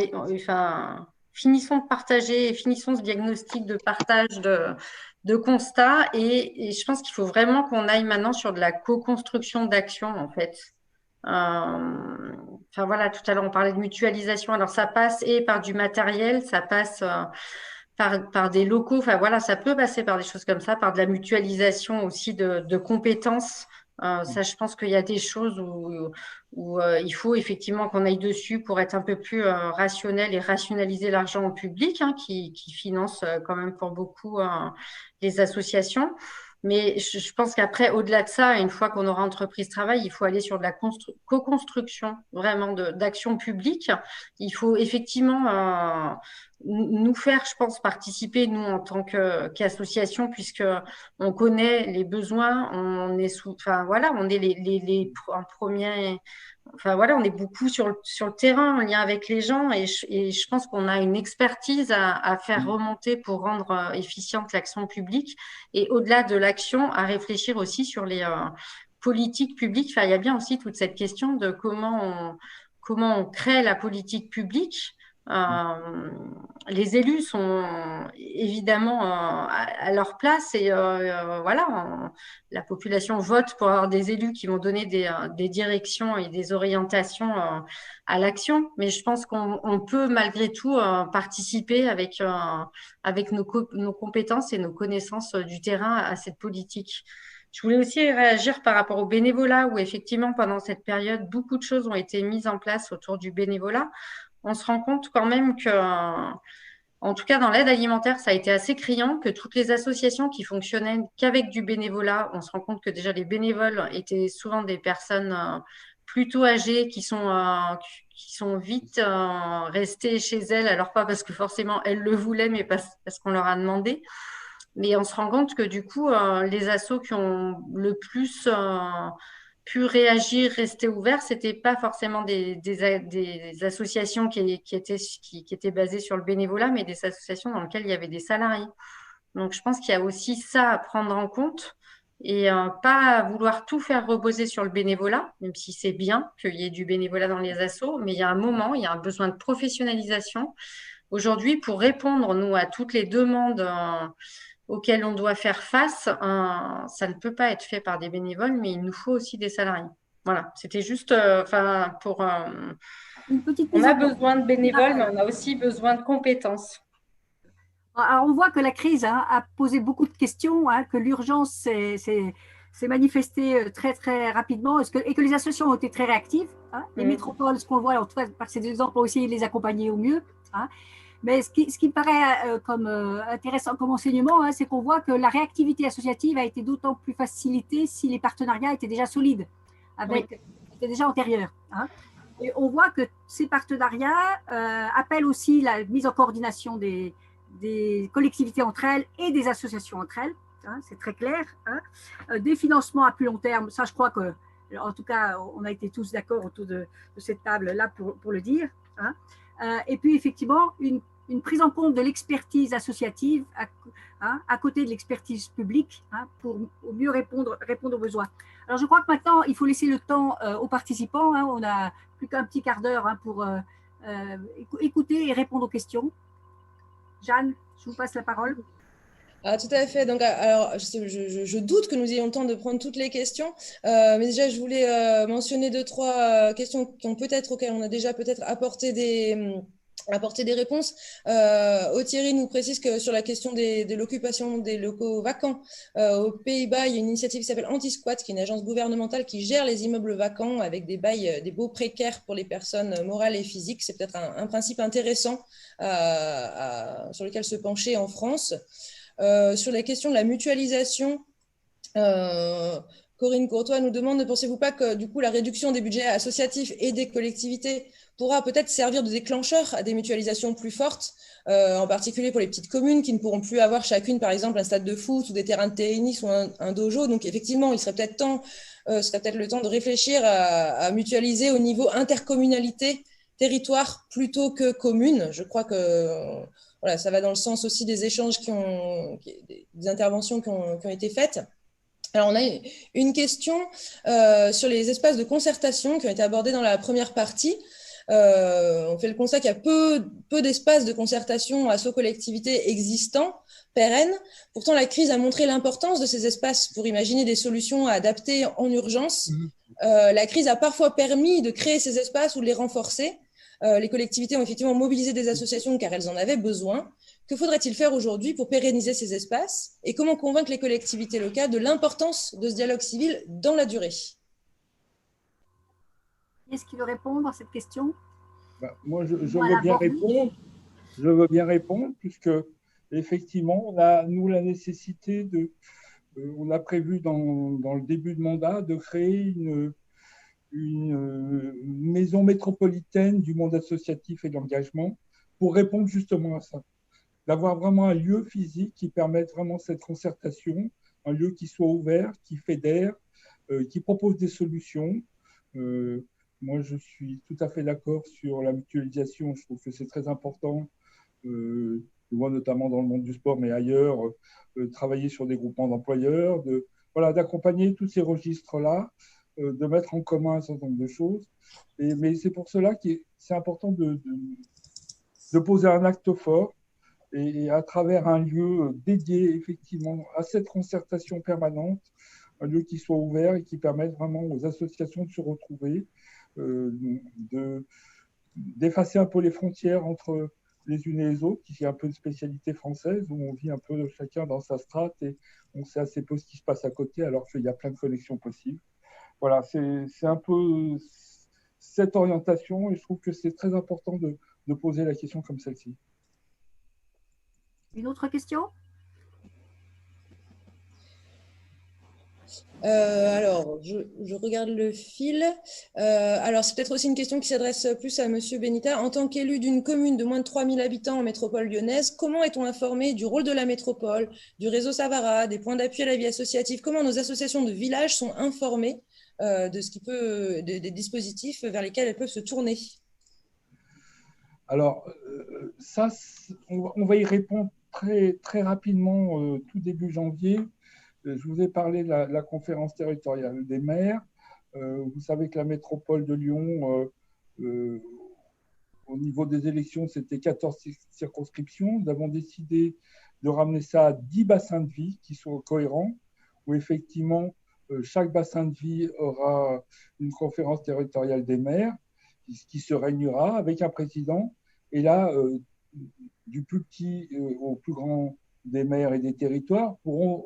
finissons de partager et finissons ce diagnostic de partage de constats. Et je pense qu'il faut vraiment qu'on aille maintenant sur de la co-construction d'actions, en fait. Enfin voilà, tout à l'heure on parlait de mutualisation. Alors ça passe et par du matériel, ça passe par des locaux. Enfin voilà, ça peut passer par des choses comme ça, par de la mutualisation aussi de compétences. Ça, je pense qu'il y a des choses où il faut effectivement qu'on aille dessus pour être un peu plus rationnel et rationaliser l'argent public qui finance quand même pour beaucoup les associations. Mais je pense qu'après, au-delà de ça, une fois qu'on aura entrepris ce travail, il faut aller sur de la co-construction vraiment d'actions publiques. Il faut effectivement nous faire, je pense, participer, nous, en tant qu'association, puisque on connaît les besoins, on est enfin voilà, on est en premier. Enfin voilà, on est beaucoup sur le terrain, en lien avec les gens, et je pense qu'on a une expertise à faire remonter pour rendre efficiente l'action publique. Et au-delà de l'action, à réfléchir aussi sur les politiques publiques. Enfin, il y a bien aussi toute cette question de comment on crée la politique publique. Les élus sont évidemment à leur place et voilà, la population vote pour avoir des élus qui vont donner des directions et des orientations à l'action. Mais je pense qu'on peut malgré tout participer avec nos compétences et nos connaissances du terrain à cette politique. Je voulais aussi réagir par rapport au bénévolat, où effectivement, pendant cette période, beaucoup de choses ont été mises en place autour du bénévolat. On se rend compte quand même que, en tout cas dans l'aide alimentaire, ça a été assez criant, que toutes les associations qui fonctionnaient qu'avec du bénévolat, on se rend compte que déjà les bénévoles étaient souvent des personnes plutôt âgées qui sont vite restées chez elles, alors pas parce que forcément elles le voulaient, mais parce qu'on leur a demandé. Mais on se rend compte que du coup, les assos qui ont le plus pu réagir, rester ouverts, c'était pas forcément des associations qui étaient basées sur le bénévolat, mais des associations dans lesquelles il y avait des salariés. Donc, je pense qu'il y a aussi ça à prendre en compte et pas vouloir tout faire reposer sur le bénévolat, même si c'est bien qu'il y ait du bénévolat dans les assos, mais il y a un moment, il y a un besoin de professionnalisation. Aujourd'hui, pour répondre, nous, à toutes les demandes auxquels on doit faire face, ça ne peut pas être fait par des bénévoles, mais il nous faut aussi des salariés. Voilà, c'était juste, Une petite on a besoin de bénévoles, mais on a aussi besoin de compétences. Alors, on voit que la crise a posé beaucoup de questions, que l'urgence s'est manifestée très, très rapidement et que les associations ont été très réactives. Les métropoles, ce qu'on voit, en tout cas, par ces exemples, ont essayé de les accompagner au mieux. Mais ce qui me paraît comme intéressant comme enseignement, c'est qu'on voit que la réactivité associative a été d'autant plus facilitée si les partenariats étaient déjà solides, étaient déjà antérieurs. Et on voit que ces partenariats appellent aussi la mise en coordination des collectivités entre elles et des associations entre elles. C'est très clair. Des financements à plus long terme, ça je crois que, en tout cas, on a été tous d'accord autour de cette table-là pour le dire. Et puis effectivement, une prise en compte de l'expertise associative à côté de l'expertise publique pour mieux répondre aux besoins. Alors je crois que maintenant, il faut laisser le temps aux participants. On n'a plus qu'un petit quart d'heure pour écouter et répondre aux questions. Jeanne, je vous passe la parole. Tout à fait. Donc, alors, je doute que nous ayons le temps de prendre toutes les questions, mais déjà, je voulais mentionner 2-3 questions auxquelles on a déjà peut-être apporté des réponses. Thierry nous précise que sur la question de l'occupation des locaux vacants, aux Pays-Bas, il y a une initiative qui s'appelle Anti-Squat, qui est une agence gouvernementale qui gère les immeubles vacants avec des bails, des baux précaires pour les personnes morales et physiques. C'est peut-être un principe intéressant sur lequel se pencher en France. Sur la question de la mutualisation, Corinne Courtois nous demande, ne pensez-vous pas que du coup la réduction des budgets associatifs et des collectivités pourra peut-être servir de déclencheur à des mutualisations plus fortes, en particulier pour les petites communes qui ne pourront plus avoir chacune par exemple un stade de foot ou des terrains de tennis ou un dojo. Donc effectivement, il serait peut-être le temps de réfléchir à mutualiser au niveau intercommunalité territoire plutôt que commune. Je crois que voilà, ça va dans le sens aussi des échanges, des interventions qui ont été faites. Alors, on a une question sur les espaces de concertation qui ont été abordés dans la première partie. On fait le constat qu'il y a peu d'espaces de concertation asso-collectivités existants, pérennes. Pourtant, la crise a montré l'importance de ces espaces pour imaginer des solutions adaptées en urgence. La crise a parfois permis de créer ces espaces ou de les renforcer. Les collectivités ont effectivement mobilisé des associations car elles en avaient besoin. Que faudrait-il faire aujourd'hui pour pérenniser ces espaces et comment convaincre les collectivités locales de l'importance de ce dialogue civil dans la durée? Est-ce qu'il veut répondre à cette question? Moi, je veux bien répondre. Je veux bien répondre puisque effectivement, on a nous la nécessité on a prévu dans le début de mandat de créer une maison métropolitaine du monde associatif et de l'engagement pour répondre justement à ça. D'avoir vraiment un lieu physique qui permette vraiment cette concertation, un lieu qui soit ouvert, qui fédère, qui propose des solutions. Moi, je suis tout à fait d'accord sur la mutualisation. Je trouve que c'est très important. Je vois notamment dans le monde du sport, mais ailleurs, travailler sur des groupements d'employeurs, d'accompagner tous ces registres-là, de mettre en commun un certain nombre de choses. Mais c'est pour cela que c'est important de poser un acte fort et à travers un lieu dédié effectivement à cette concertation permanente, un lieu qui soit ouvert et qui permette vraiment aux associations de se retrouver, d'effacer un peu les frontières entre les unes et les autres, qui est un peu une spécialité française, où on vit un peu chacun dans sa strate et on sait assez peu ce qui se passe à côté, alors qu'il y a plein de connexions possibles. Voilà, c'est un peu cette orientation et je trouve que c'est très important de poser la question comme celle-ci. Une autre question? Alors, je regarde le fil. Alors, c'est peut-être aussi une question qui s'adresse plus à Monsieur Benita. En tant qu'élu d'une commune de moins de 3000 habitants en métropole lyonnaise, comment est-on informé du rôle de la métropole, du réseau Savara, des points d'appui à la vie associative? Comment nos associations de village sont informées des dispositifs vers lesquels elles peuvent se tourner? Alors, ça, on va y répondre très, très rapidement, tout début janvier. Je vous ai parlé de la conférence territoriale des maires. Vous savez que la métropole de Lyon, au niveau des élections, c'était 14 circonscriptions. Nous avons décidé de ramener ça à 10 bassins de vie qui sont cohérents, où effectivement, chaque bassin de vie aura une conférence territoriale des maires qui se réunira avec un président. Et là, du plus petit au plus grand des maires et des territoires pourront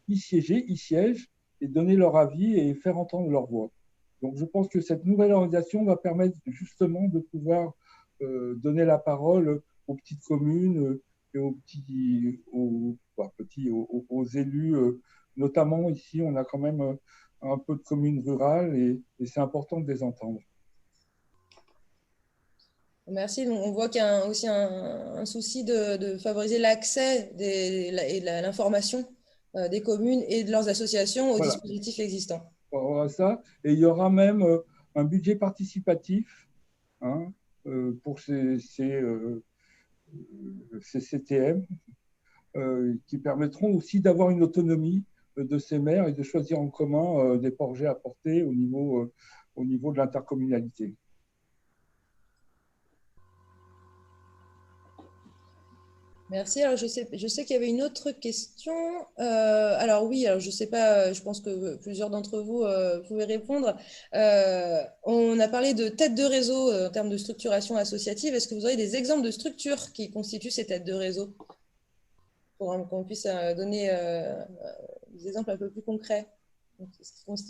y siègent et donner leur avis et faire entendre leur voix. Donc, je pense que cette nouvelle organisation va permettre justement de pouvoir donner la parole aux petites communes et aux élus. Notamment ici, on a quand même un peu de communes rurales et c'est important de les entendre. Merci. Donc, on voit qu'il y a aussi un souci de favoriser l'accès et l'information des communes et de leurs associations aux dispositifs existants. Voilà ça. Et il y aura même un budget participatif pour ces CTM qui permettront aussi d'avoir une autonomie de ces maires et de choisir en commun des projets à porter au niveau de l'intercommunalité. Merci. Alors, je sais qu'il y avait une autre question. Alors oui, alors je sais pas, je pense que plusieurs d'entre vous pouvaient répondre. On a parlé de têtes de réseau en termes de structuration associative. Est-ce que vous aurez des exemples de structures qui constituent ces têtes de réseau pour qu'on puisse donner des exemples un peu plus concrets?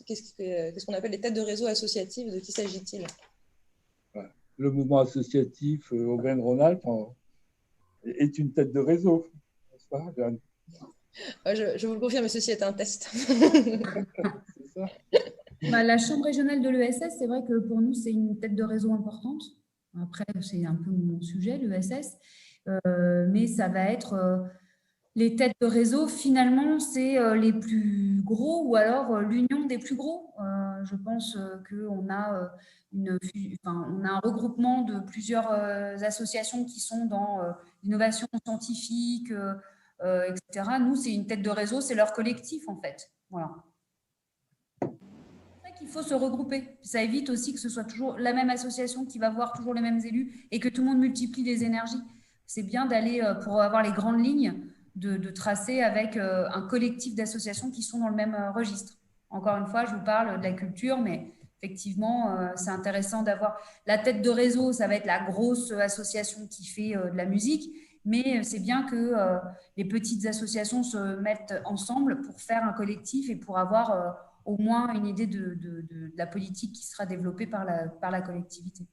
Qu'est-ce qu'on appelle les têtes de réseau associatives? De qui s'agit-il? Le mouvement associatif Auvergne-Rhône-Alpes est une tête de réseau, n'est-ce pas, Jeanne? Je vous le confirme, ceci est un test. C'est ça. La Chambre régionale de l'ESS, c'est vrai que pour nous, c'est une tête de réseau importante. Après, c'est un peu mon sujet, l'ESS. Mais ça va être Les têtes de réseau, finalement, c'est les plus gros ou alors l'union des plus gros. Je pense qu'on a, on a un regroupement de plusieurs associations qui sont dans l'innovation scientifique, etc. Nous, c'est une tête de réseau, c'est leur collectif, en fait. Voilà. C'est vrai qu'il faut se regrouper. Ça évite aussi que ce soit toujours la même association qui va voir toujours les mêmes élus et que tout le monde multiplie les énergies. C'est bien d'aller, pour avoir les grandes lignes, de tracer avec un collectif d'associations qui sont dans le même registre. Encore une fois, je vous parle de la culture, mais effectivement, c'est intéressant d'avoir la tête de réseau, ça va être la grosse association qui fait de la musique, mais c'est bien que les petites associations se mettent ensemble pour faire un collectif et pour avoir au moins une idée de la politique qui sera développée par la collectivité.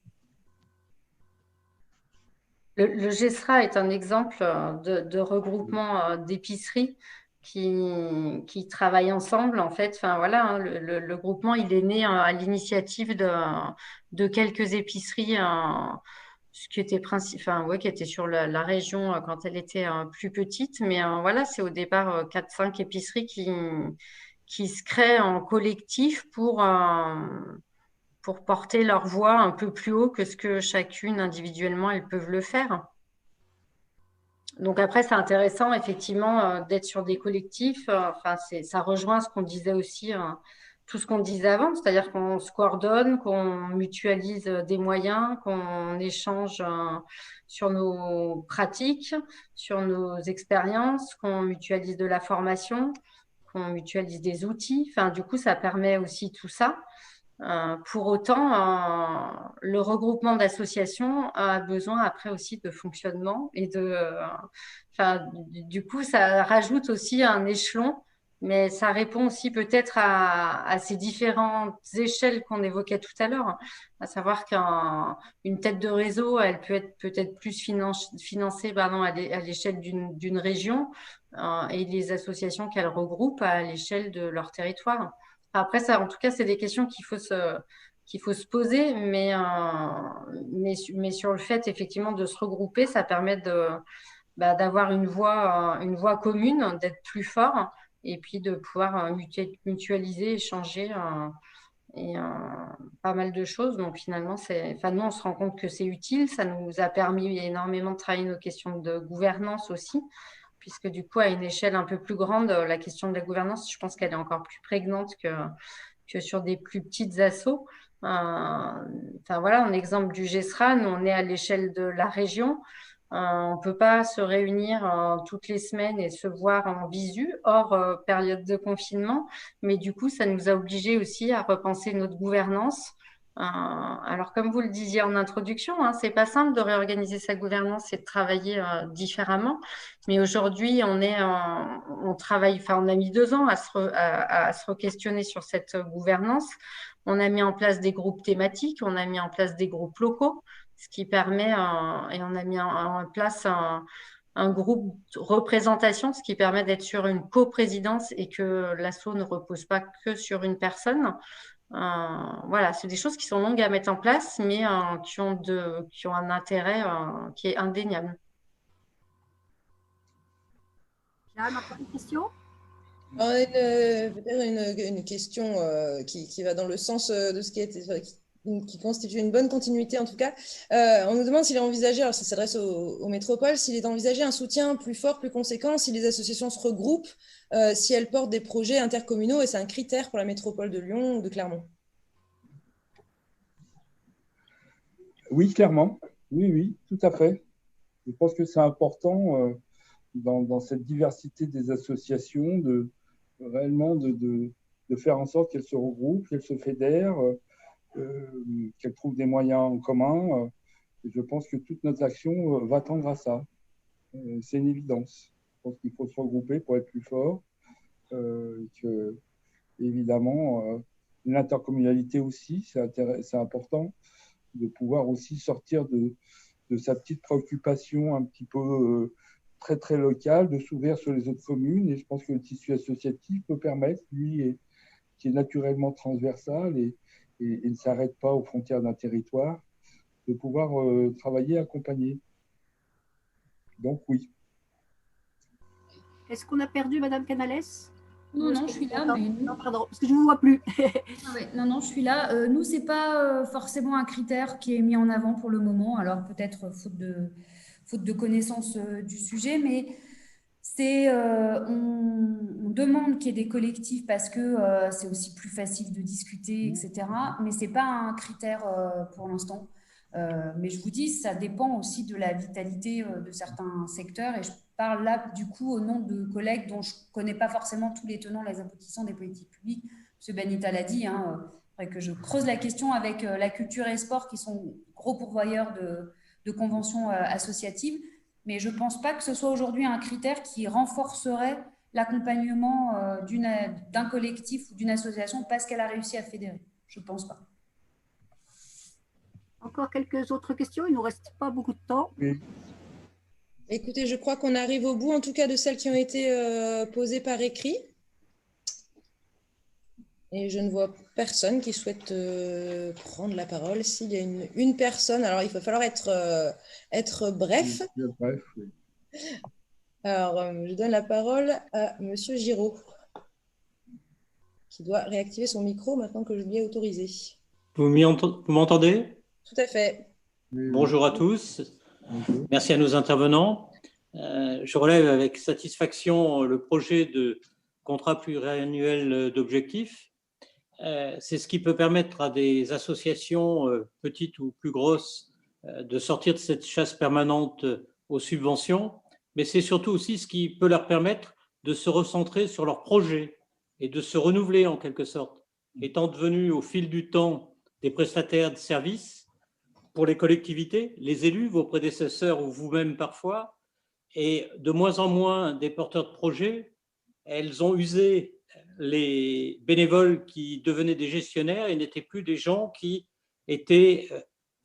Le GESRA est un exemple de regroupement d'épiceries qui travaillent ensemble. En fait, enfin, voilà, hein, le groupement, il est né à l'initiative de quelques épiceries qui étaient, qui étaient sur la région quand elle était plus petite. Mais voilà, c'est au départ 4-5 épiceries qui se créent en collectif pour porter leur voix un peu plus haut que ce que chacune individuellement, elles peuvent le faire. Donc après, c'est intéressant effectivement d'être sur des collectifs. Ça rejoint ce qu'on disait aussi, tout ce qu'on disait avant, c'est-à-dire qu'on se coordonne, qu'on mutualise des moyens, qu'on échange sur nos pratiques, sur nos expériences, qu'on mutualise de la formation, qu'on mutualise des outils. Enfin, du coup, ça permet aussi tout ça. Pour autant, le regroupement d'associations a besoin après aussi de fonctionnement et du coup, ça rajoute aussi un échelon, mais ça répond aussi peut-être à ces différentes échelles qu'on évoquait tout à l'heure, à savoir qu'une tête de réseau, elle peut être peut-être plus financée à l'échelle d'une région et les associations qu'elle regroupe à l'échelle de leur territoire. Après, ça, en tout cas, c'est des questions qu'il faut se poser, mais sur le fait, effectivement, de se regrouper, ça permet d'avoir une voix commune, d'être plus fort, et puis de pouvoir mutualiser, échanger pas mal de choses. Donc, finalement, nous, on se rend compte que c'est utile. Ça nous a permis énormément de travailler nos questions de gouvernance aussi, puisque du coup, à une échelle un peu plus grande, la question de la gouvernance, je pense qu'elle est encore plus prégnante que sur des plus petites assos. Voilà, un exemple du GESRA, nous, on est à l'échelle de la région. On ne peut pas se réunir toutes les semaines et se voir en visu, hors période de confinement, mais du coup, ça nous a obligés aussi à repenser notre gouvernance. Alors, comme vous le disiez en introduction, c'est pas simple de réorganiser sa gouvernance et de travailler différemment. Mais aujourd'hui, on travaille, on a mis 2 ans à se re-questionner sur cette gouvernance. On a mis en place des groupes thématiques, on a mis en place des groupes locaux, ce qui permet, et on a mis en place un groupe de représentation, ce qui permet d'être sur une coprésidence et que l'asso ne repose pas que sur une personne. Voilà, c'est des choses qui sont longues à mettre en place, mais qui ont un intérêt qui est indéniable. Jeanne, encore une question? On a peut-être une question qui va dans le sens de ce qui constitue une bonne continuité en tout cas. On nous demande s'il est envisagé, alors ça s'adresse aux métropoles, s'il est envisagé un soutien plus fort, plus conséquent, si les associations se regroupent, si elles portent des projets intercommunaux, et c'est un critère pour la métropole de Lyon ou de Clermont. Oui, clairement. Oui, tout à fait. Je pense que c'est important dans cette diversité des associations réellement de faire en sorte qu'elles se regroupent, qu'elles se fédèrent, qu'elles trouvent des moyens en commun. Et je pense que toute notre action va tendre à ça. C'est une évidence. Je pense qu'il faut se regrouper pour être plus fort. Évidemment, l'intercommunalité aussi, c'est important de pouvoir aussi sortir de sa petite préoccupation un petit peu très, très locale, de s'ouvrir sur les autres communes. Et je pense que le tissu associatif peut permettre, lui, qui est naturellement transversal et ne s'arrête pas aux frontières d'un territoire, de pouvoir travailler, accompagner. Donc oui. Est-ce qu'on a perdu Madame Canales? Non, non, je suis là. Mais nous... Non, pardon, parce que je ne vous vois plus. Ouais, non, non, je suis là. Nous, ce n'est pas forcément un critère qui est mis en avant pour le moment. Alors, peut-être faute de connaissance du sujet, mais on demande qu'il y ait des collectifs parce que c'est aussi plus facile de discuter, etc. Mais ce n'est pas un critère pour l'instant. Mais je vous dis, ça dépend aussi de la vitalité de certains secteurs. Et je parle là, du coup, au nom de collègues dont je ne connais pas forcément tous les tenants, les aboutissants des politiques publiques. M. Benita l'a dit, faudrait que je creuse la question avec la culture et sport, qui sont gros pourvoyeurs de conventions associatives. Mais je ne pense pas que ce soit aujourd'hui un critère qui renforcerait l'accompagnement d'un collectif ou d'une association parce qu'elle a réussi à fédérer. Je ne pense pas. Encore quelques autres questions, il ne nous reste pas beaucoup de temps. Oui. Écoutez, je crois qu'on arrive au bout, en tout cas, de celles qui ont été posées par écrit. Et je ne vois personne qui souhaite prendre la parole. S'il y a une personne, alors il va falloir être bref. Bref, oui. Alors, je donne la parole à Monsieur Giraud, qui doit réactiver son micro maintenant que je lui ai autorisé. Vous m'entendez? Tout à fait. Oui, Bonjour oui. à tous. Bonjour. Merci à nos intervenants. Je relève avec satisfaction le projet de contrat pluriannuel d'objectifs. C'est ce qui peut permettre à des associations petites ou plus grosses de sortir de cette chasse permanente aux subventions, mais c'est surtout aussi ce qui peut leur permettre de se recentrer sur leurs projets et de se renouveler en quelque sorte, étant devenus au fil du temps des prestataires de services pour les collectivités, les élus, vos prédécesseurs ou vous-même parfois, et de moins en moins des porteurs de projets. Elles ont usé les bénévoles qui devenaient des gestionnaires et n'étaient plus des gens qui étaient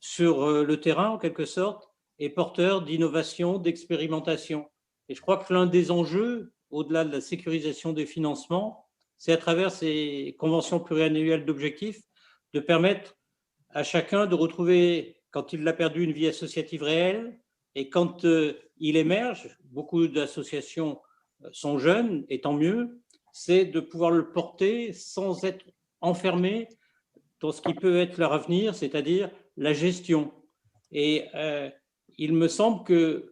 sur le terrain en quelque sorte et porteurs d'innovation, d'expérimentation. Et je crois que l'un des enjeux, au-delà de la sécurisation des financements, c'est à travers ces conventions pluriannuelles d'objectifs de permettre à chacun de retrouver, quand il l'a perdu, une vie associative réelle, et quand il émerge, beaucoup d'associations sont jeunes, et tant mieux, c'est de pouvoir le porter sans être enfermé dans ce qui peut être leur avenir, c'est-à-dire la gestion. Et il me semble que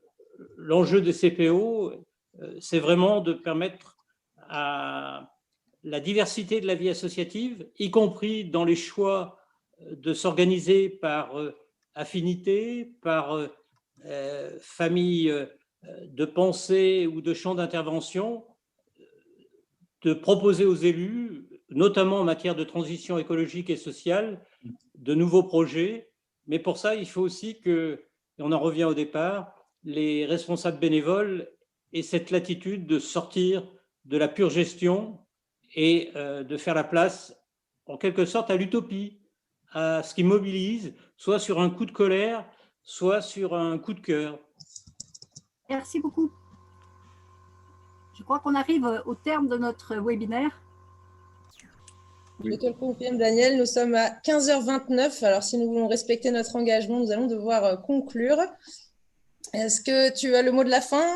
l'enjeu des CPO, c'est vraiment de permettre à la diversité de la vie associative, y compris dans les choix de s'organiser par affinité, par famille de pensée ou de champ d'intervention, de proposer aux élus, notamment en matière de transition écologique et sociale, de nouveaux projets. Mais pour ça, il faut aussi que, et on en revient au départ, les responsables bénévoles aient cette latitude de sortir de la pure gestion et de faire la place, en quelque sorte, à l'utopie, à ce qui mobilise, soit sur un coup de colère, soit sur un coup de cœur. Merci beaucoup. Je crois qu'on arrive au terme de notre webinaire. Je te le confirme, Daniel, nous sommes à 15h29. Alors, si nous voulons respecter notre engagement, nous allons devoir conclure. Est-ce que tu as le mot de la fin?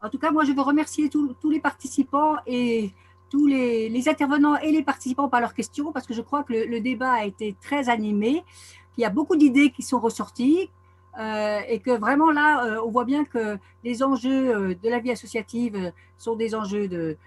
En tout cas, moi, je veux remercier tous les participants et tous les intervenants et les participants par leurs questions, parce que je crois que le débat a été très animé, qu'il y a beaucoup d'idées qui sont ressorties et que vraiment là, on voit bien que les enjeux de la vie associative sont des enjeux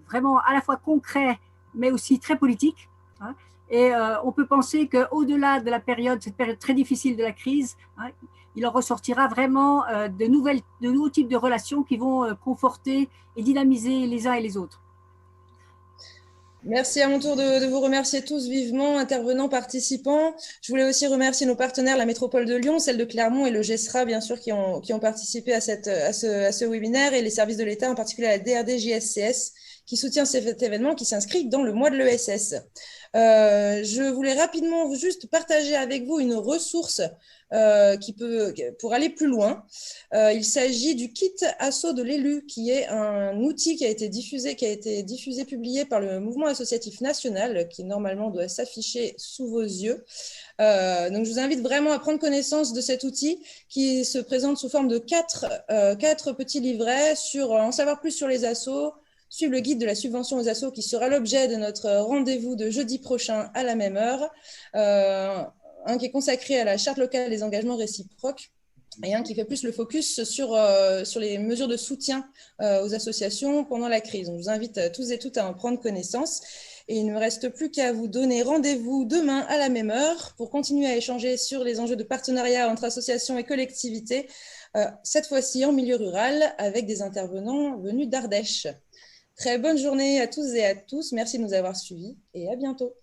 vraiment à la fois concrets, mais aussi très politiques. Hein, et on peut penser qu'au-delà de cette période très difficile de la crise, hein, il en ressortira vraiment de nouveaux types de relations qui vont conforter et dynamiser les uns et les autres. Merci à mon tour de vous remercier tous vivement, intervenants, participants. Je voulais aussi remercier nos partenaires, la métropole de Lyon, celle de Clermont et le GESRA, bien sûr, qui ont participé à ce webinaire, et les services de l'État, en particulier la DRD-JSCS, qui soutient cet événement, qui s'inscrit dans le mois de l'ESS. Je voulais rapidement juste partager avec vous une ressource pour aller plus loin. Il s'agit du kit asso de l'élu, qui est un outil qui a été diffusé, publié par le mouvement associatif national, qui normalement doit s'afficher sous vos yeux. Donc, je vous invite vraiment à prendre connaissance de cet outil qui se présente sous forme de quatre petits livrets en savoir plus sur les assos, suivre le guide de la subvention aux assos qui sera l'objet de notre rendez-vous de jeudi prochain à la même heure, un qui est consacré à la charte locale des engagements réciproques et un qui fait plus le focus sur les mesures de soutien aux associations pendant la crise. Donc, je vous invite tous et toutes à en prendre connaissance. Et il ne me reste plus qu'à vous donner rendez-vous demain à la même heure pour continuer à échanger sur les enjeux de partenariat entre associations et collectivités, cette fois-ci en milieu rural, avec des intervenants venus d'Ardèche. Très bonne journée à tous et à tous. Merci de nous avoir suivis et à bientôt.